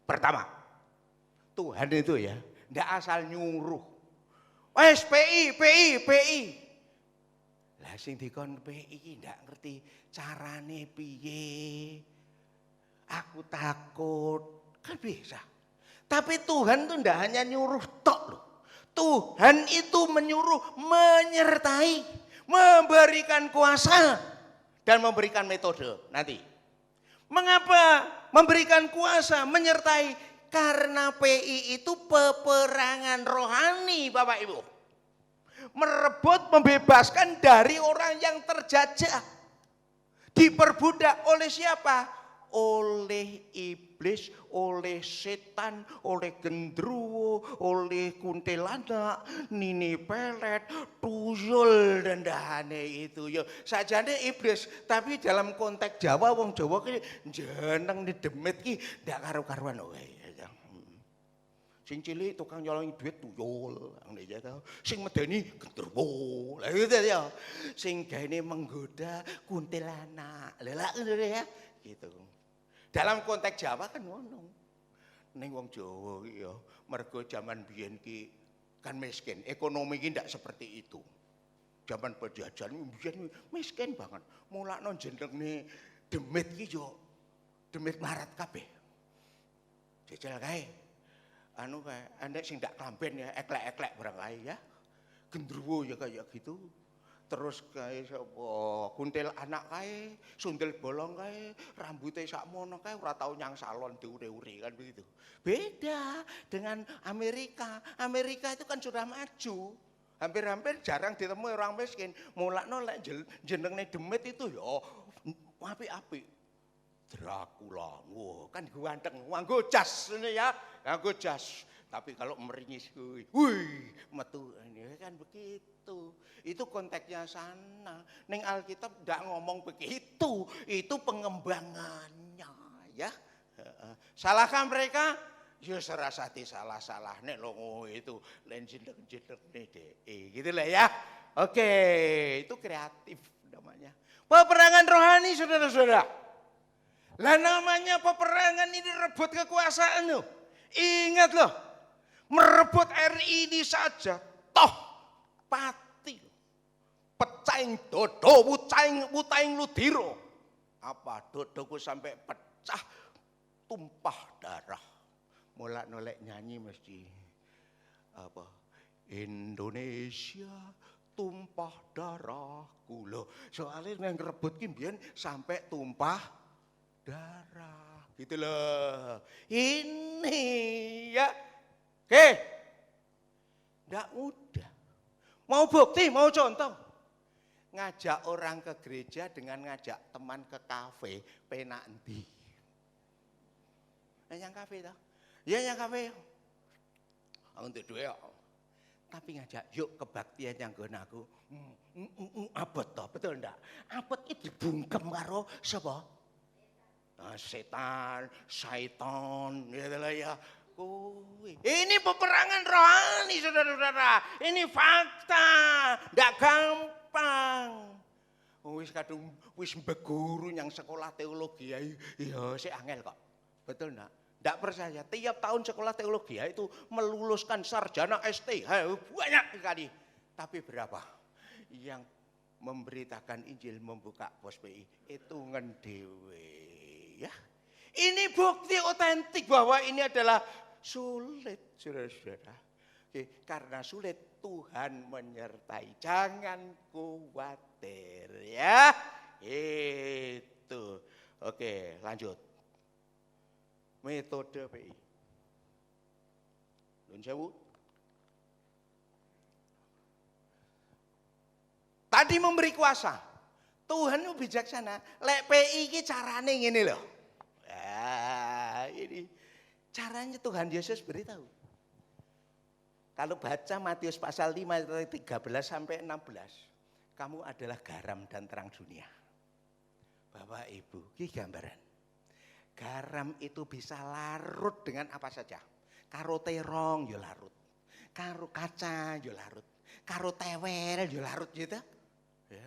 pertama, Tuhan itu ya tidak asal nyuruh. Wes PI. Lah sing dikon PI ndak ngerti carane piye. Aku takut, kan bisa. Tapi Tuhan itu ndak hanya nyuruh tok loh. Tuhan itu menyuruh, menyertai, memberikan kuasa dan memberikan metode. Nanti. Mengapa memberikan kuasa, menyertai? Karena PI itu peperangan rohani, Bapak Ibu. Merebut, membebaskan dari orang yang terjajah. Diperbudak oleh siapa? Oleh iblis, oleh setan, oleh gendruwo, oleh kuntilanak, nini pelet, tuyul dan dahane itu. Ya, sajane iblis, tapi dalam konteks Jawa, wong Jawa ki jeneng ni demit ki ndak karo-karuan wae. Sing cilik tukang nyolongi duit tuyul, sing medeni gendruwo, lha gitu ya. Sing gaene menggoda kuntilanak, lha ngono ya, gitu. Dalam konteks Jawa kan ngono. Ning wong Jawa ki ya, mergo zaman biyen ki kan miskin, ekonomi ki ndak seperti itu. Zaman penjajahan biyen miskin banget. Mulakno jenenge demit ki yo demit marat kabeh. Jajal kae. Anu kae, nek sing ndak klamben ya eklek-eklek barang kae ya. Gendruwo ya kayak gitu. Terus kae sapa? Kuntil anak kae, sundel bolong kae, rambutnya sakmono kae ora tau nyang salon diure-ure kan begitu. Beda dengan Amerika. Amerika itu kan sudah maju. Hampir-hampir jarang ditemui orang miskin. Mulakno lek jenenge demit itu ya apik-apik. Dracula, wah kan ganteng, nganggo jas ini ya, nganggo jas. Tapi kalau meringis, wih, metu ini kan begitu. Itu konteksnya sana. Ning Alkitab tidak ngomong begitu, itu pengembangannya, ya. Salahkah mereka? Ya serasati salah nek longo itu len jendek-jendek nih deh, gitu lah ya. Oke, itu kreatif namanya. Peperangan rohani, saudara-saudara. Lah namanya peperangan ini rebut kekuasaan loh. Ingat loh, merebut RI ini saja, toh pati. Pecaing dodo, wucaing ludiro. Apa dodoku sampai pecah, tumpah darah. mulak nolek nyanyi mesti apa? Indonesia tumpah darahku loh. Soalnya yang rebut ki mbiyen sampai tumpah darah gitu loh. Ini ya. Oke. Ndak mudah. Mau bukti, mau contoh. Ngajak orang ke gereja dengan ngajak teman ke kafe, penak endi? Yang kafe toh? Ya yang kafe. Untuk duwe kok. Tapi ngajak yuk kebaktian yang nggon aku. Abot toh, betul ndak? Abot iki dibungkem karo sapa? Setan, syaitan, gitu lah ya. Ini peperangan rohani, saudara-saudara. Ini fakta, ndak gampang. Wis kadung wis mbeguru yang sekolah teologi ya sik angel kok. Betul ndak? Ndak percaya. Tiap tahun sekolah teologi itu meluluskan sarjana ST banyak sekali. Tapi berapa yang memberitakan Injil membuka pos PI itu ngendewe ya. Ini bukti otentik bahwa ini adalah sulit, saudara-saudara. Karena sulit Tuhan menyertai. Jangan khawatir ya. Itu. Oke, lanjut. Metode PI. Nun sewu. Tadi memberi kuasa. Tuhan itu bijaksana. Lek PI ini carane ngene loh. Ini caranya Tuhan Yesus beritahu. Kalau baca Matius pasal 5 ayat 13 sampai 16, kamu adalah garam dan terang dunia. Bapak Ibu, ini gambaran. Garam itu bisa larut dengan apa saja. Karo terong yo larut. Karo kaca yo larut. Karo tewel yo larut gitu. Ya.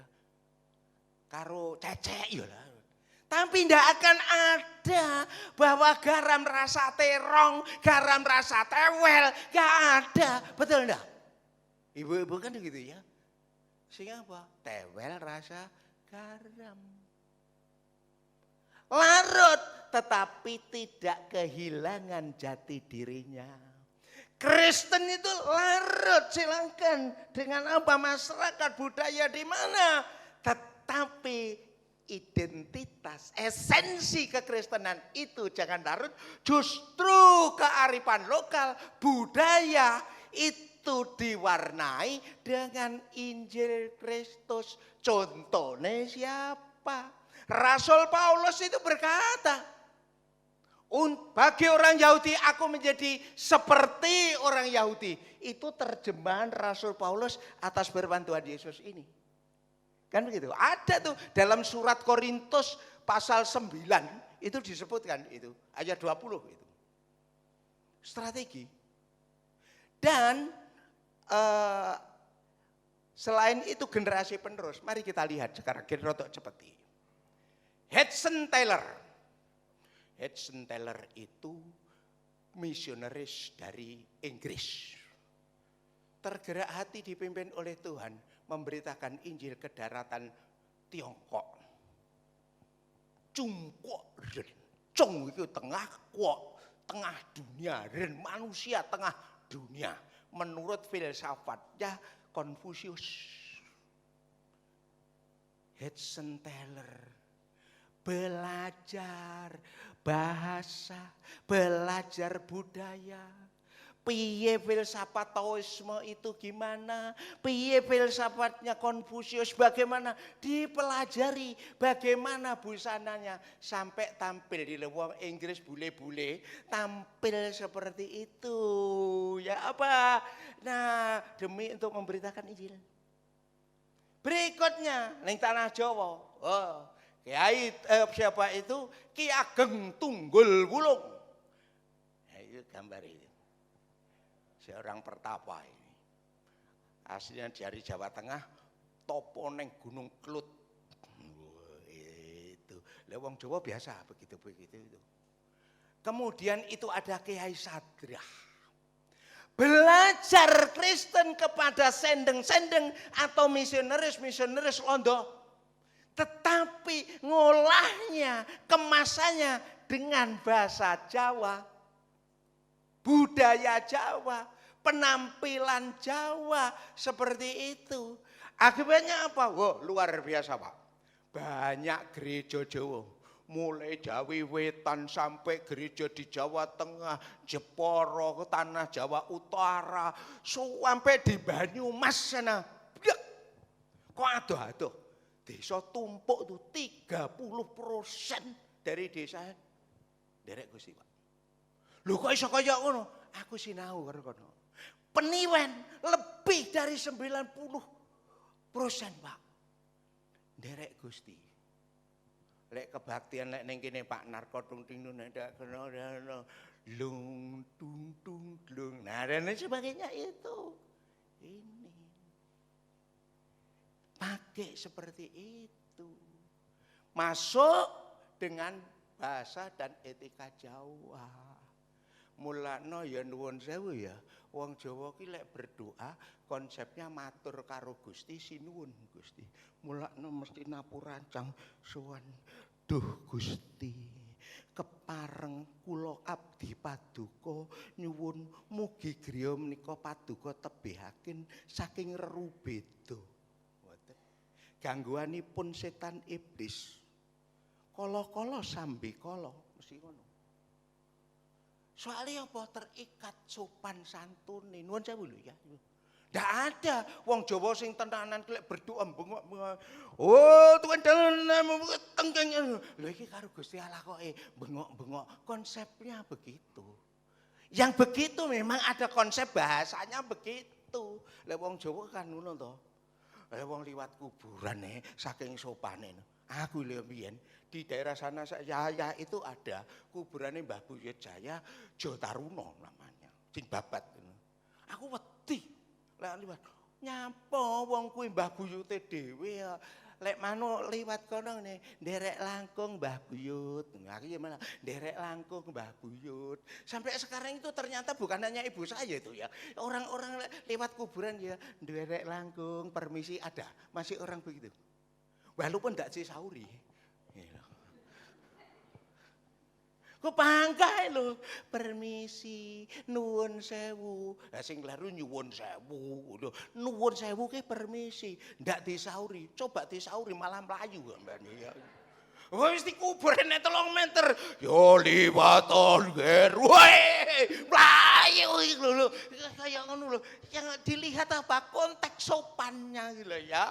Karo cecek yo larut. Tapi tidak akan ada bahwa garam rasa terong, garam rasa tewel, gak ada. Betul enggak? Ibu-ibu kan gitu ya. Sehingga apa? Tewel rasa garam. Larut tetapi tidak kehilangan jati dirinya. Kristen itu larut, silakan dengan apa masyarakat budaya di mana, tetapi identitas, esensi kekristenan itu jangan larut. Justru kearifan lokal, budaya itu diwarnai dengan Injil Kristus. Contohnya siapa? Rasul Paulus itu berkata, bagi orang Yahudi aku menjadi seperti orang Yahudi. Itu terjemahan Rasul Paulus atas firman Tuhan Yesus ini. Kan begitu. Ada tuh dalam surat Korintus pasal 9 itu disebutkan itu ayat 20 itu. Strategi. Dan selain itu generasi penerus, mari kita lihat sekarang rotok seperti Hudson Taylor. Hudson Taylor itu misionaris dari Inggris. Tergerak hati dipimpin oleh Tuhan memberitakan Injil ke daratan Tiongkok. Cungkok, cung itu tengah kok, tengah dunia, dan manusia tengah dunia. Menurut filsafatnya Konfusius. Hudson Taylor belajar bahasa, belajar budaya. Piye filsafat Taoisme itu gimana? Piye filsafatnya Konfusius bagaimana? Dipelajari bagaimana busananya sampai tampil di wong Inggris bule-bule tampil seperti itu. Ya apa? Nah, demi untuk memberitakan Injil. Berikutnya ning tanah Jawa. Oh, Kiai siapa itu? Ki Ageng Tunggul Wulung. Nah, itu gambar itu. Seorang pertapa ini. Aslinya dari Jawa Tengah, topo neng Gunung Klut. Itu. Lah wong Jawa biasa begitu-begitu itu. Kemudian itu ada Kiai Sadrah. Belajar Kristen kepada sendeng-sendeng atau misionaris-misionaris Londo. Tetapi ngolahnya, kemasannya dengan bahasa Jawa. budaya Jawa, penampilan Jawa seperti itu. Akibatnya apa? Wah, luar biasa, Pak. Banyak gereja Jawa. Mulai Jawi Wetan sampai gereja di Jawa Tengah, Jepara, tanah Jawa Utara, sampai di Banyumas sana. Kok aduh. Desa tumpuk tuh 30% dari desa. Derek Gusti, Pak. Lho kok iso kaya ngono? Aku sinau karo kono. Peniwen lebih dari 90%, Pak. Derek Gusti. Lek kebaktian lek ning kene Pak Narko tung ting nek ndak kena lung tung tung lung. Nah, dan sebagainya itu. Ini. Pakai seperti itu. Masuk dengan bahasa dan etika Jawa. Mulakno ya nuwun sewu ya. Wong Jawa ki lek berdoa konsepnya matur karo Gusti sinuwun Gusti. Mulakno mesti napurancang sowan. Duh Gusti, kepareng kula abdi paduka nyuwun mugi griya menika paduka tebihaken saking rerubeda. Ngoten. Gangguanipun setan iblis. Kala-kala sambi kala mesti ngono. Soalnya apa terikat sopan santune. Nuwun sewu lho ya. Ndak ada wong Jawa sing tenanan klek berdoa bengok-bengok. Oh, Tuhan dalam tengkeng. Lho iki karo Gusti Allah kok bengok-bengok. Konsepnya begitu. Yang begitu memang ada konsep bahasanya begitu. Lek wong Jawa kan ngono to. Lek wong liwat kuburan saking sopane. Aku lho mbiyen di daerah sana saya itu ada kuburane Mbah Buyut Jaya Jotaruno namanya. Sing babat. Aku wedi. Lek liwat nyapa wong kuwi Mbah Buyute dhewe ya. Lek mano liwat kono ne nderek langkung Mbah Buyut. Aku ya malah nderek langkung Mbah Buyut. Sampai sekarang itu ternyata bukan hanya ibu saya itu ya. Orang-orang lewat kuburan ya nderek langkung permisi ada. Masih orang begitu. Walaupun ndak disauri. Kok bangga lho, permisi, nuwun sewu. Lah sing kleru nyuwun sewu. Nuwun sewu ki permisi, ndak disauri. Coba disauri malah mlayu mbane ya. Wis dikubur nek 3 meter. Yo liwaton ger. Mlayu iki lho. Kayak ngono lho. Yang dilihat apa konteks sopannya gitu ya.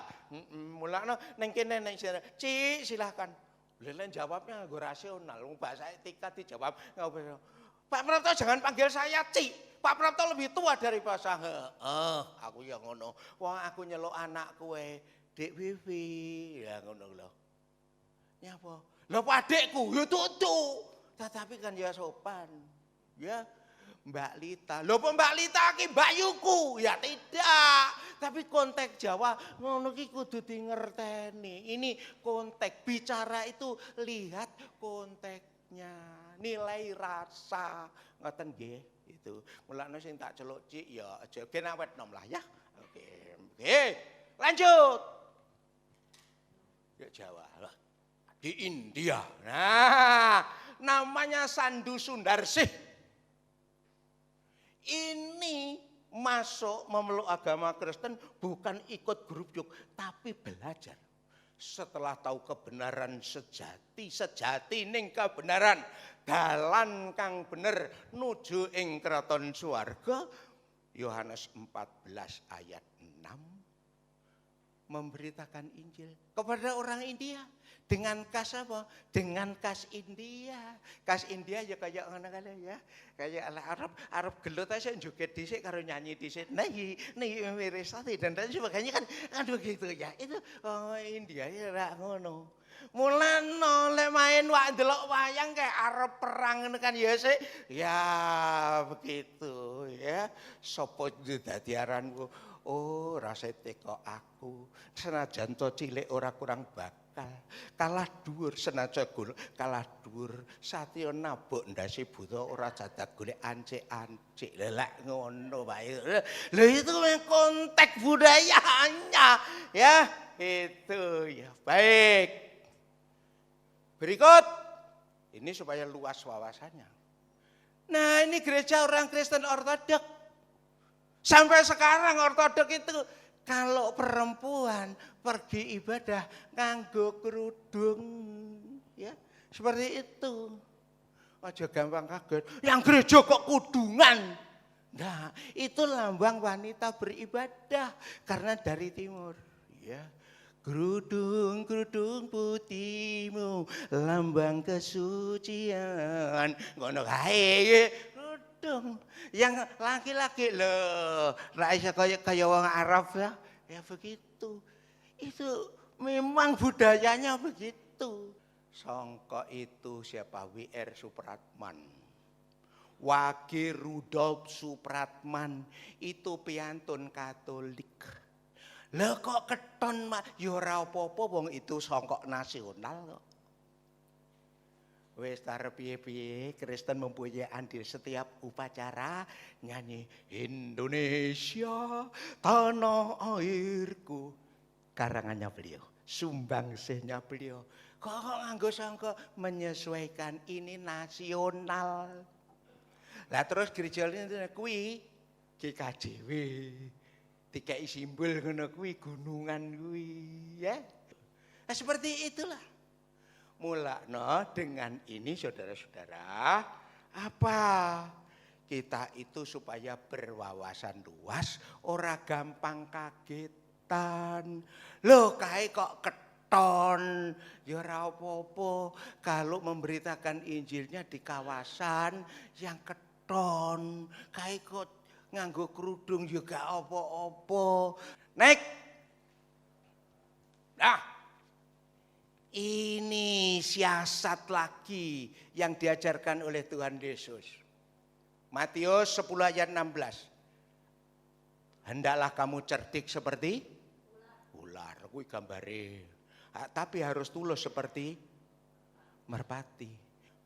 Mulane ning kene nek Cik silahkan. Lelen jawabnya gue rasional, bahasa etika dijawab. Pak Prapto jangan panggil saya Cik. Pak Prapto lebih tua dari bahasa. Aku ya ngono. Wah aku nyeluk anak kue, Dek Wiwi, ya ngono lho. Nyapa? Lho Pak adekku, yo tutu. Tetapi kan ya sopan, ya. Mbak Lita, lho Mbak Lita ki Mbak Yuku, ya tidak. Tapi konteks Jawa ngono ki kudu dingerteni. Ini konteks bicara itu lihat konteksnya, nilai rasa. Ngoten nggih, itu. Mulane sing tak celuk Cik ya aja gen awet nom lah ya. Oke. Lanjut. Ya Jawa lah. Di India. Nah, namanya Sandu Sundarsih. Ini masuk memeluk agama Kristen bukan ikut grup juk, tapi belajar. Setelah tahu kebenaran sejati ning kebenaran, dalan kang bener nuju ing kraton swarga. Yohanes 14 ayat 6 memberitakan Injil kepada orang India. Dengan kas apa? Dengan kas India. Kas India ya kayak ngono kali ya. Kayak ala Arab gelut aja joget dhisik karo nyanyi dhisik. Nah wirisati dan sebagainya kan begitu ya. Itu India ya ra ngono. Mulane lek main wak ndelok wayang kayak arep perang ngono kan ya sik. Ya begitu ya. Sopo dadi aranku? Oh, rasa teko aku. Senajan to cilik ora kurang bakal. Kalah dhuwur senajan kalah dhuwur. Satya nabuk ndase buta ora jadak golek ancik-ancik. Lelek ngono wae. Lha itu konteks budayanya ya. Itu ya. Baik. Berikut ini supaya luas wawasannya. Nah, ini gereja orang Kristen Ortodok. Sampai sekarang Ortodok itu kalau perempuan pergi ibadah nganggo kerudung, ya seperti itu. Aja gampang kaget. Yang gereja kok kudungan? Nah, itu lambang wanita beribadah karena dari timur, ya. Kerudung putihmu lambang kesucian. Ngono kae. Kerudung. Yang laki-laki loh, Raisa kaya wong Arab ya. Ya begitu. Itu memang budayanya begitu. Sangka itu siapa? W.R. Supratman. Wage Rudolf Supratman itu piantun Katolik. Lah kok keton ya ora apa-apa wong itu sangka nasional kok. Wis arep piye-piye Kristen mempunyai andil setiap upacara nyanyi Indonesia tanah airku. Karangannya beliau, sumbangsihnya beliau. Kok nganggo sangka menyesuaikan ini nasional. Lah terus gereja ini kuwi GKJW. Dikai simbol ngono kuwi gunungan kuwi ya. Nah, seperti itulah. Mulakno dengan ini saudara-saudara, apa? Kita itu supaya berwawasan luas, ora gampang kagetan. Loh kae kok keton, ya ora apa-apa kalau memberitakan Injilnya di kawasan yang keton. Kae kok nganggo kerudung juga apa-apa. Nek. Nah, ini siasat lagi yang diajarkan oleh Tuhan Yesus. Matius 10 ayat 16. Hendaklah kamu cerdik seperti ular. Kuwi gambare. Tapi harus tulus seperti merpati.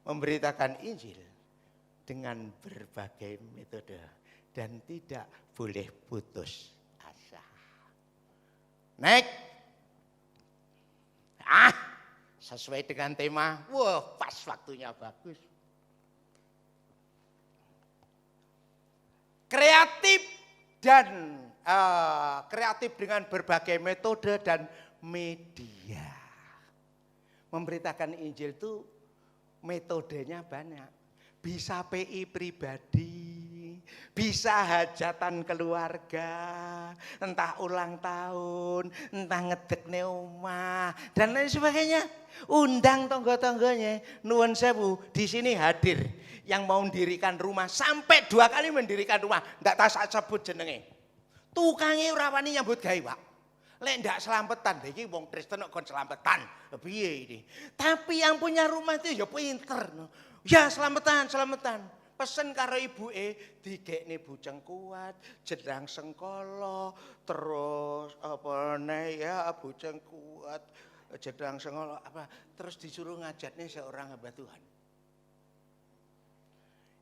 Memberitakan Injil dengan berbagai metode. Dan tidak boleh putus asa. Next. Sesuai dengan tema. Wah, pas waktunya bagus. Kreatif dan kreatif dengan berbagai metode dan media. Memberitakan Injil itu metodenya banyak. Bisa PI pribadi, bisa hajatan keluarga, entah ulang tahun, entah ngedekne omah, dan lain sebagainya. Undang tonggo-tonggonya, nuwun sewu, di sini hadir yang mau mendirikan rumah, sampai 2 kali mendirikan rumah, ndak tak sebut jenenge. Tukangnya ora wani nyambut gawe, Pak. Lek ndak selampetan, iki wong Kristen kok kon selampetan. Piye ini? Tapi yang punya rumah itu ya pinter. Ya selamatan. Pesen karo ibuke digekne buceng kuat, jedang sengkolo, terus apa nih ya buceng kuat, jedang sengkolo apa, terus disuruh ngajatnya seorang hamba Tuhan.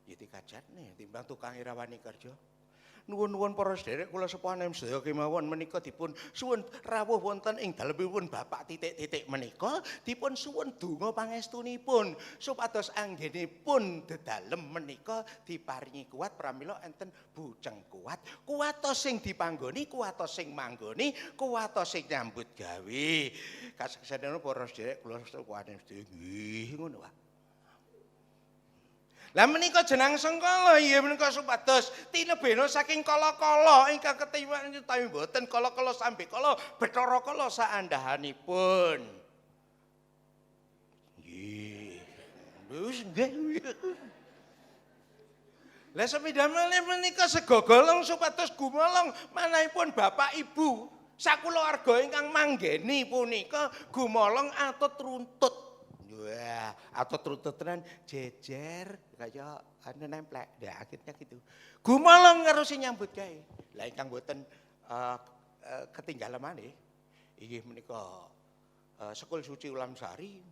Ya dikajatne timbang tukang irawani kerja. Nuwun-nuwun para sedherek kula sepanem sedaya kemawon menika dipun suwun rawuh wonten ing dalemipun Bapak titik-titik menika dipun suwun donga pangestunipun supados anggenipun dedalem menika diparingi kuat pramila enten bujeng kuat kuwatos sing dipanggoni kuwatos sing manggoni kuwatos sing nyambut gawe kaseksanen para sedherek kula sepanem sedaya nggih ngono Pak. Lah menika jenang sengkala inggih menika supados tinebena saking kala-kala ingkang ketimbang utawi mboten kala-kala sambe kala Bathara Kala saandahanipun. Nggih. Wis nggih. Lah sepidamel menika sega golong supados gumolong manahipun Bapak Ibu sakulawarga ingkang manggeni punika gumolong atut runtut. Wah, atau terus-terusan jejer kaya anu nemplek. Ya akhirnya gitu. Gumalong karo sing nyambut gawe. Lah ingkang mboten ketinggalan maneh inggih menika Sekul Suci Ulam Sari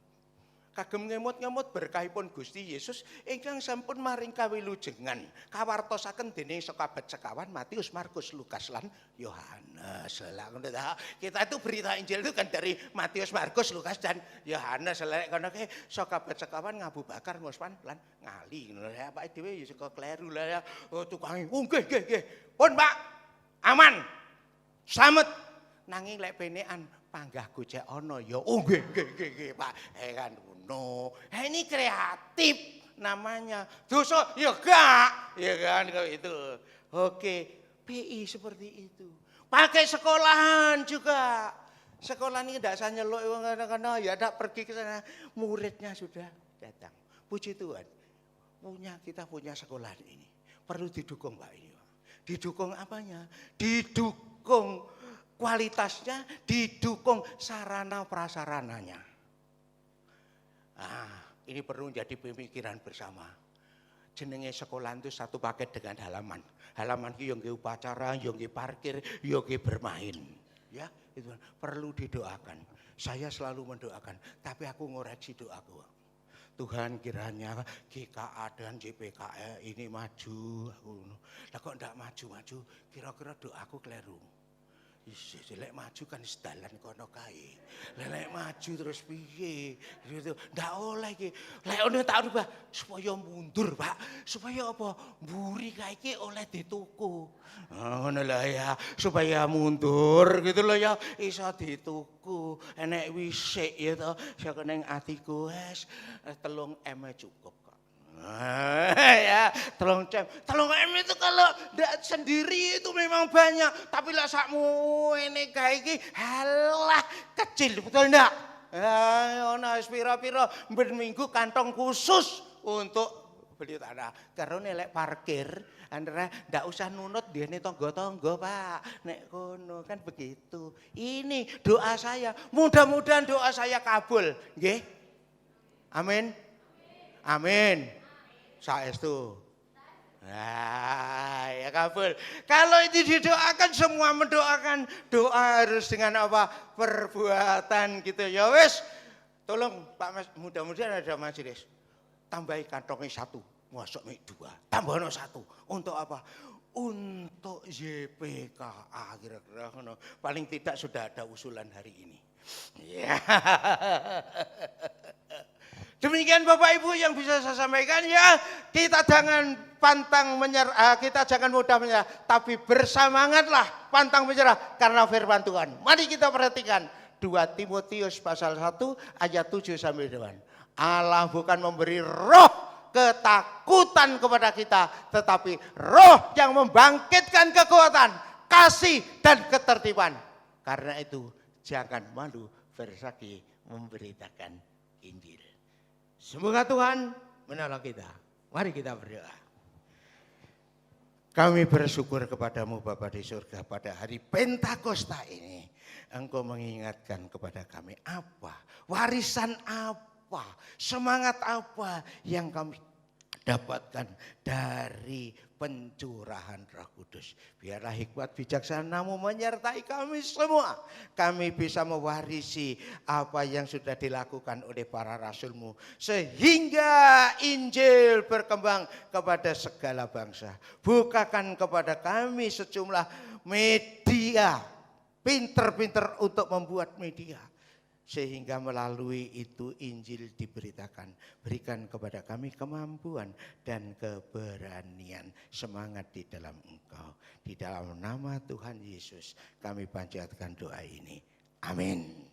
kagem ngemut-ngemut berkahipun Gusti Yesus ingkang sampun maring kawilujengan kawartosaken dening sekabat sekawan Matius, Markus, Lukas lan Yohanes. Kita itu berita Injil itu kan dari Matius, Markus, Lukas dan Yohanes. Lek kono ke sekabat sekawan Abu Bakar, Utsman lan ngali ngono ya Pak dhewe ya saka kleru lah ya. Oh tukange nggih. Pun Pak, aman. Slamet. Nanging lek penekan panggah gojek ana ya nggih Pak. Kan no, ini kreatif namanya. Dosa ya gak, ya kan kalau itu. Oke, PI seperti itu. Pakai sekolahan juga. Sekolah ini tidak saya nyeluk karena ya tidak pergi ke sana. Muridnya sudah datang. Puji Tuhan, kita punya sekolah ini. Perlu didukung Pak ini. Didukung apanya? Didukung kualitasnya, didukung sarana prasarananya. Ini perlu menjadi pemikiran bersama. Jenenge sekolah itu satu paket dengan halaman. Halaman itu yang upacara, yang parkir, yang bermain. Ya, itu perlu didoakan. Saya selalu mendoakan, tapi aku ngoreksi doaku. Tuhan kiranya GKA dan JPKE ini maju. Lah kok enggak maju-maju, kira-kira doaku keliru. Lek maju kan sedalan kono kae. Lek maju terus piye? Gitu. Ndak oleh iki. Lek ono tak rubah supaya mundur, Pak. Supaya apa? Mburi kae iki oleh dituku. Ngono lah ya, supaya mundur gitu loh ya, iso dituku. Enek wisik ya to, saka ning atiku wis 3M cukup. Ya, 3M itu kalau tidak sendiri itu memang banyak, tapi lah sakmu ini kayak gini, halah kecil, betul enggak? Ono pira-pira berminggu kantong khusus untuk beli tanah. Karena nilai parkir, Andra ndak usah nunut dia nih tonggo-tonggo Pak, nek kono kan begitu. Ini doa saya, mudah-mudahan doa saya kabul, nggih? Amin. Amin. Saestu. Nah, ya kabul. Kalau itu didoakan, semua mendoakan. Doa harus dengan apa? Perbuatan gitu ya wes. Tolong Pak Mas, mudah-mudahan ada majelis. Tambahi kantongnya 1, masuk 2. Tambah 1. Untuk apa? Untuk YPKA kira-kira. Paling tidak sudah ada usulan hari ini. Ya. Demikian Bapak Ibu yang bisa saya sampaikan ya, kita jangan pantang menyerah, kita jangan mudah menyerah, tapi bersemangatlah pantang menyerah karena firman Tuhan. Mari kita perhatikan 2 Timotius pasal 1 ayat 7 sampai 8. Allah bukan memberi roh ketakutan kepada kita, tetapi roh yang membangkitkan kekuatan, kasih dan ketertiban. Karena itu jangan malu bersaksi memberitakan Injil. Semoga Tuhan menolong kita. Mari kita berdoa. Kami bersyukur kepadamu Bapa di surga pada hari Pentakosta ini. Engkau mengingatkan kepada kami apa, warisan apa, semangat apa yang kami dapatkan dari pencurahan Roh Kudus. Biarlah hikmat bijaksanamu menyertai kami semua. Kami bisa mewarisi apa yang sudah dilakukan oleh para rasulmu. Sehingga Injil berkembang kepada segala bangsa. Bukakan kepada kami sejumlah media. Pinter-pinter untuk membuat media. Sehingga melalui itu Injil diberitakan. Berikan kepada kami kemampuan dan keberanian. Semangat di dalam Engkau. Di dalam nama Tuhan Yesus kami panjatkan doa ini. Amin.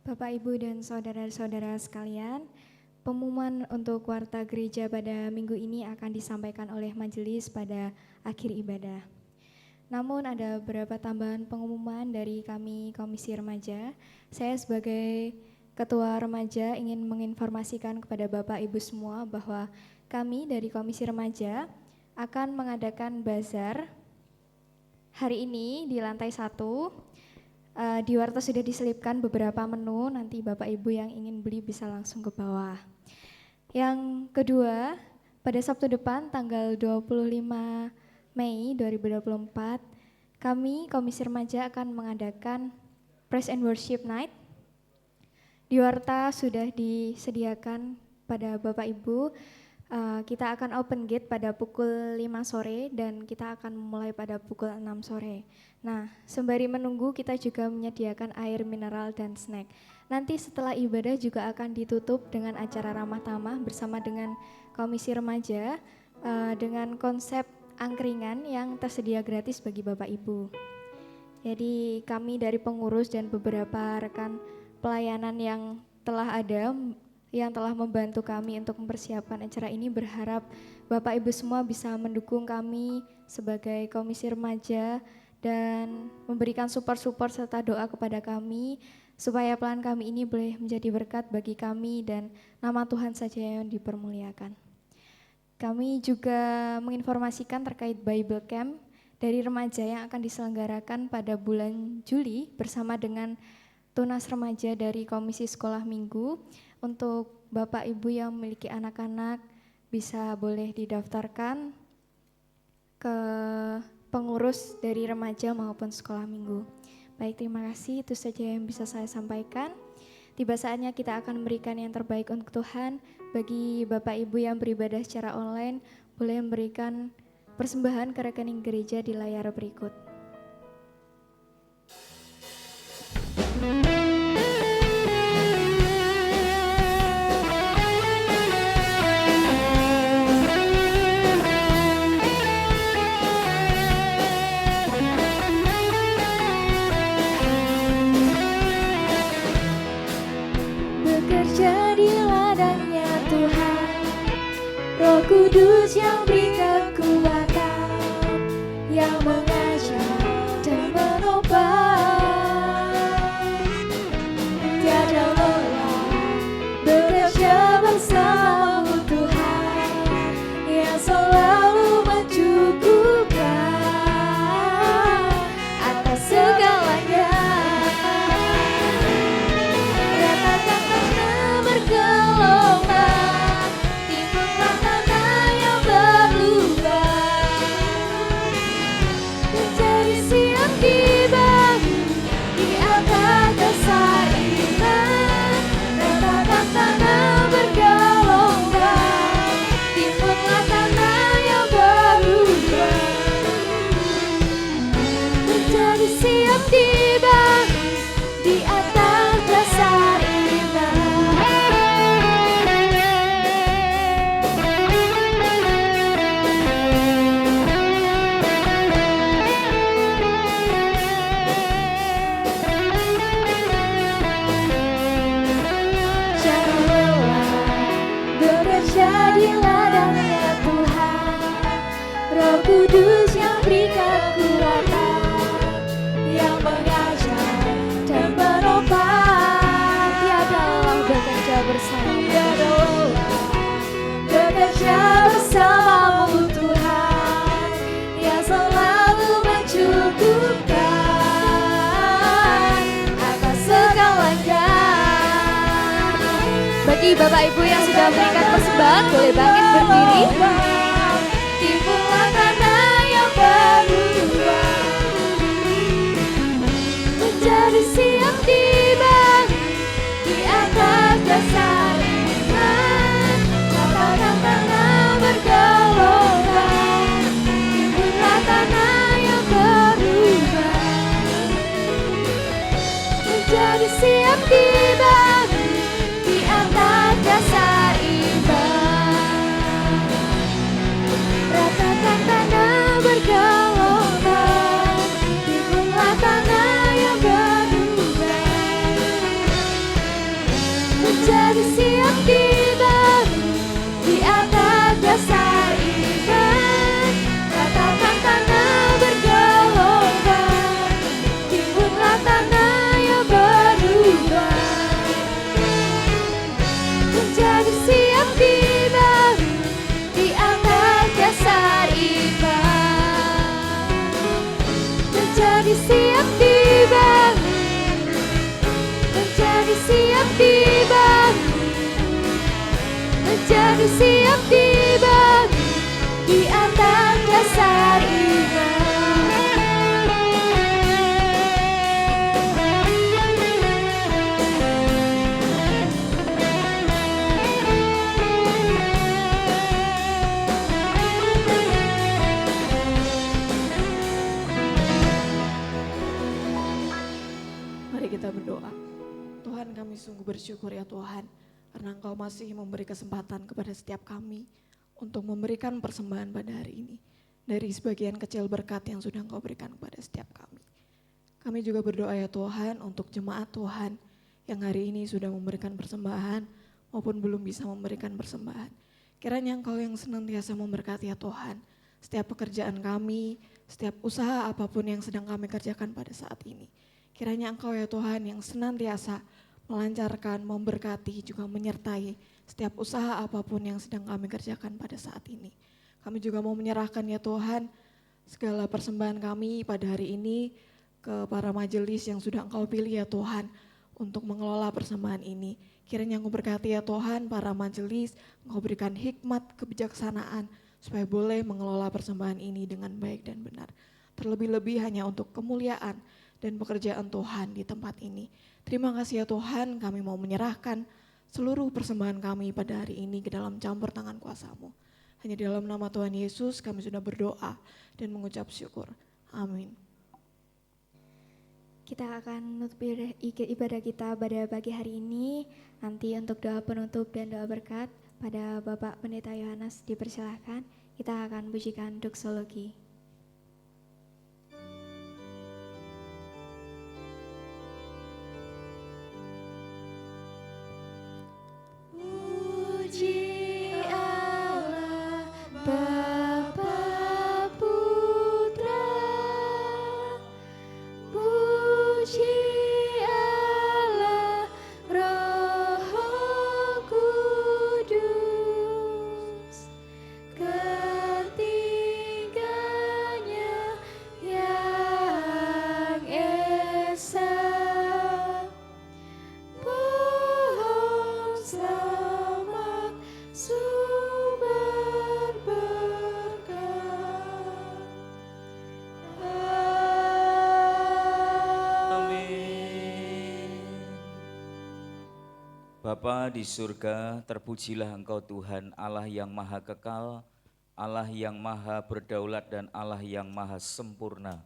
Bapak, Ibu, dan saudara-saudara sekalian, pengumuman untuk warta gereja pada minggu ini akan disampaikan oleh majelis pada akhir ibadah. Namun ada beberapa tambahan pengumuman dari kami Komisi Remaja. Saya sebagai Ketua Remaja ingin menginformasikan kepada Bapak Ibu semua bahwa kami dari Komisi Remaja akan mengadakan bazar hari ini di lantai 1. Di warta sudah diselipkan beberapa menu, nanti Bapak Ibu yang ingin beli bisa langsung ke bawah. Yang kedua, pada Sabtu depan tanggal 25 Mei 2024, kami Komisi Remaja akan mengadakan Praise and Worship Night. Di warta sudah disediakan pada Bapak Ibu, kita akan open gate pada pukul 5 sore dan kita akan mulai pada pukul 6 sore. Nah, sembari menunggu kita juga menyediakan air mineral dan snack. Nanti setelah ibadah juga akan ditutup dengan acara ramah tamah bersama dengan Komisi Remaja dengan konsep angkringan yang tersedia gratis bagi Bapak Ibu. Jadi kami dari pengurus dan beberapa rekan pelayanan yang telah ada, yang telah membantu kami untuk mempersiapkan acara ini, berharap Bapak Ibu semua bisa mendukung kami sebagai Komisi Remaja dan memberikan support serta doa kepada kami supaya pelayanan kami ini boleh menjadi berkat bagi kami dan nama Tuhan saja yang dipermuliakan. Kami juga menginformasikan terkait Bible Camp dari remaja yang akan diselenggarakan pada bulan Juli bersama dengan Tunas Remaja dari Komisi Sekolah Minggu. Untuk Bapak Ibu yang memiliki anak-anak bisa boleh didaftarkan ke pengurus dari remaja maupun sekolah minggu. Baik, terima kasih, itu saja yang bisa saya sampaikan. Tiba saatnya kita akan memberikan yang terbaik untuk Tuhan. Bagi Bapak Ibu yang beribadah secara online, boleh memberikan persembahan ke rekening gereja di layar berikut. Bekerja di ladangnya Tuhan, Roh Kudus yang beri kekuatan, yang mengajar dan menopang. Tiada lelah bekerja bersamamu Tuhan, yang selalu mencukupkan atas segalanya. Ratakan tanah bergelombang, timbunlah tanah yang berlubang, menjadi siap dibangun di atas dasar iman. Ratakan tanah bergelombang, timbunlah tanah yang berlubang, menjadi siap dibangun di atas dasar jangan lelah bekerja di ladangnya Tuhan, Roh Kudus yang beri kekuatan, yang mengajar dan menopang. Tiada lelah bekerja bersamamu, tiada lelah bekerja bersamamu Tuhan, yang selalu mencukupkan atas segalanya. Bagi Bapak Ibu yang sudah memberikan persembahan, boleh bangkit berdiri. Timbunlah tanah yang berubah, menjadi siap dibangun di atas dasar iman. Ratakan tanah bergelombang, timbunlah tanah yang berubah, menjadi siap dibangun di atas dasar iman. Ratakan tanah bergelombang, timbunlah tanah yang berubah, menjadi siap dibangun di atas dasar iman. Ratakan tanah bergelombang, timbunlah tanah yang berubah, Mari kita berdoa. Tuhan, kami sungguh bersyukur ya Tuhan, karena Engkau masih memberi kesempatan kepada setiap kami untuk memberikan persembahan pada hari ini. Dari sebagian kecil berkat yang sudah Engkau berikan kepada setiap kami. Kami juga berdoa ya Tuhan untuk jemaat Tuhan yang hari ini sudah memberikan persembahan maupun belum bisa memberikan persembahan. Kiranya Engkau yang senantiasa memberkati ya Tuhan setiap pekerjaan kami, setiap usaha apapun yang sedang kami kerjakan pada saat ini. Kiranya Engkau ya Tuhan yang senantiasa melancarkan, memberkati, juga menyertai setiap usaha apapun yang sedang kami kerjakan pada saat ini. Kami juga mau menyerahkan ya Tuhan segala persembahan kami pada hari ini ke para majelis yang sudah Engkau pilih ya Tuhan untuk mengelola persembahan ini. Kiranya Engkau berkati ya Tuhan para majelis, Engkau berikan hikmat, kebijaksanaan supaya boleh mengelola persembahan ini dengan baik dan benar. Terlebih-lebih hanya untuk kemuliaan dan pekerjaan Tuhan di tempat ini. Terima kasih ya Tuhan, kami mau menyerahkan seluruh persembahan kami pada hari ini ke dalam campur tangan kuasa-Mu. Hanya di dalam nama Tuhan Yesus kami sudah berdoa dan mengucap syukur. Amin. Kita akan menutup ibadah kita pada pagi hari ini. Nanti untuk doa penutup dan doa berkat pada Bapak Pendeta Yohanes dipersilahkan. Kita akan pujikan doksologi. Puji Allah Bapa Putra, puji Allah Roh Kudus, ketiganya yang esa, pohon selamat sumber berkah. Amin. Bapa di surga, terpujilah Engkau Tuhan, Allah yang maha kekal, Allah yang maha berdaulat dan Allah yang maha sempurna.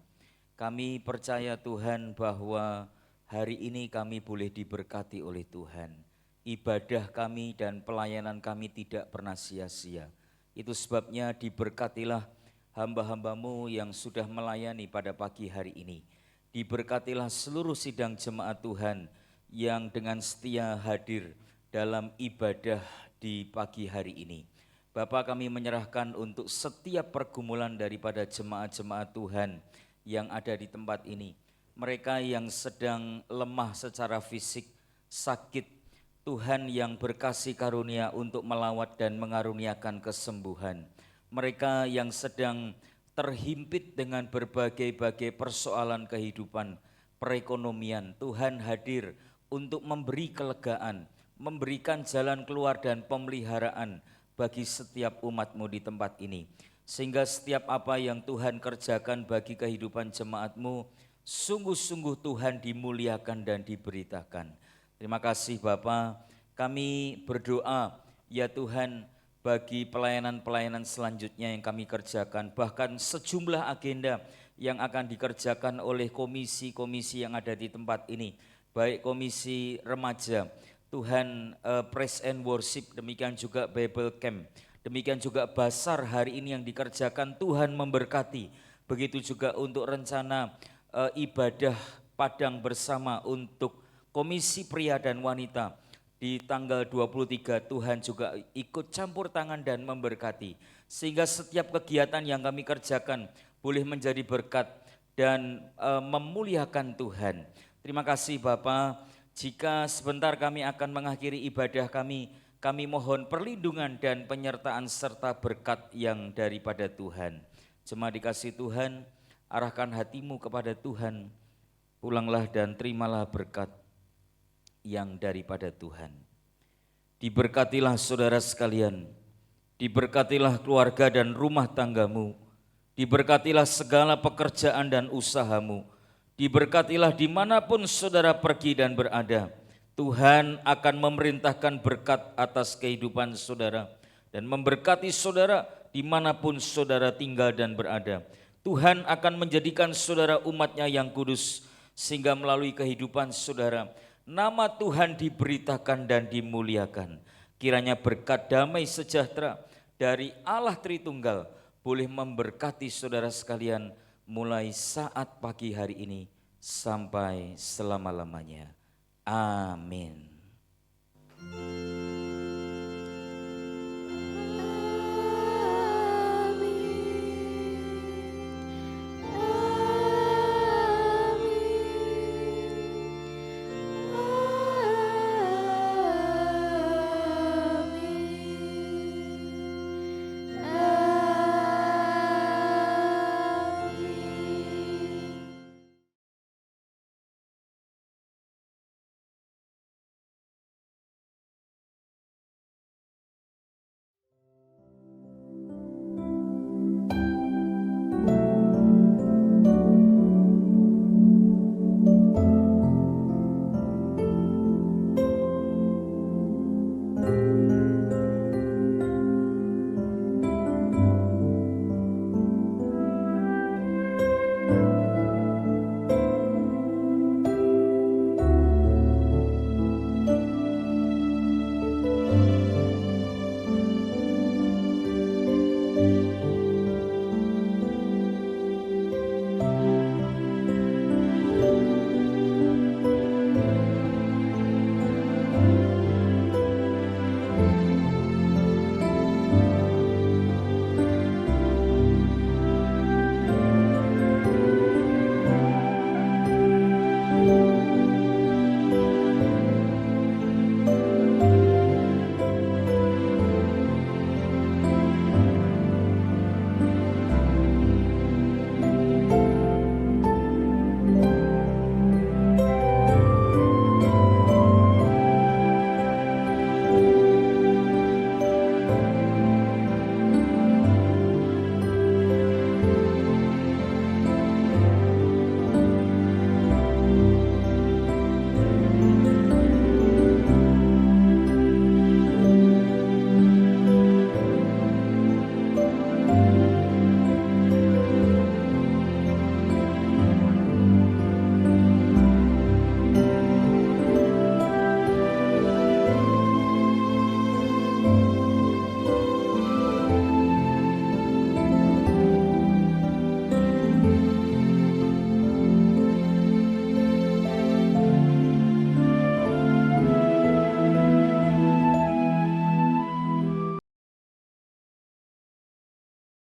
Kami percaya Tuhan bahwa hari ini kami boleh diberkati oleh Tuhan. Ibadah kami dan pelayanan kami tidak pernah sia-sia. Itu sebabnya diberkatilah hamba-hambamu yang sudah melayani pada pagi hari ini. Diberkatilah seluruh sidang jemaat Tuhan yang dengan setia hadir dalam ibadah di pagi hari ini. Bapa, kami menyerahkan untuk setiap pergumulan daripada jemaat-jemaat Tuhan yang ada di tempat ini. Mereka yang sedang lemah secara fisik, sakit, Tuhan yang berkasih karunia untuk melawat dan mengaruniakan kesembuhan. Mereka yang sedang terhimpit dengan berbagai-bagai persoalan kehidupan, perekonomian, Tuhan hadir untuk memberi kelegaan, memberikan jalan keluar dan pemeliharaan bagi setiap umat-Mu di tempat ini. Sehingga setiap apa yang Tuhan kerjakan bagi kehidupan jemaat-Mu, sungguh-sungguh Tuhan dimuliakan dan diberitakan. Terima kasih Bapa, kami berdoa ya Tuhan bagi pelayanan-pelayanan selanjutnya yang kami kerjakan, bahkan sejumlah agenda yang akan dikerjakan oleh komisi-komisi yang ada di tempat ini, baik komisi remaja, Tuhan praise and worship, demikian juga Bible Camp, demikian juga basar hari ini yang dikerjakan, Tuhan memberkati. Begitu juga untuk rencana ibadah padang bersama untuk komisi pria dan wanita di tanggal 23, Tuhan juga ikut campur tangan dan memberkati. Sehingga setiap kegiatan yang kami kerjakan boleh menjadi berkat dan memuliakan Tuhan. Terima kasih Bapak. Jika sebentar kami akan mengakhiri ibadah kami mohon perlindungan dan penyertaan serta berkat yang daripada Tuhan. Jemaat dikasih Tuhan, arahkan hatimu kepada Tuhan, pulanglah dan terimalah berkat yang daripada Tuhan. Diberkatilah saudara sekalian, diberkatilah keluarga dan rumah tanggamu, diberkatilah segala pekerjaan dan usahamu, diberkatilah dimanapun saudara pergi dan berada. Tuhan akan memerintahkan berkat atas kehidupan saudara dan memberkati saudara dimanapun saudara tinggal dan berada. Tuhan akan menjadikan saudara umatnya yang kudus, sehingga melalui kehidupan saudara, nama Tuhan diberitakan dan dimuliakan. Kiranya berkat damai sejahtera dari Allah Tritunggal boleh memberkati saudara sekalian mulai saat pagi hari ini sampai selama-lamanya. Amin.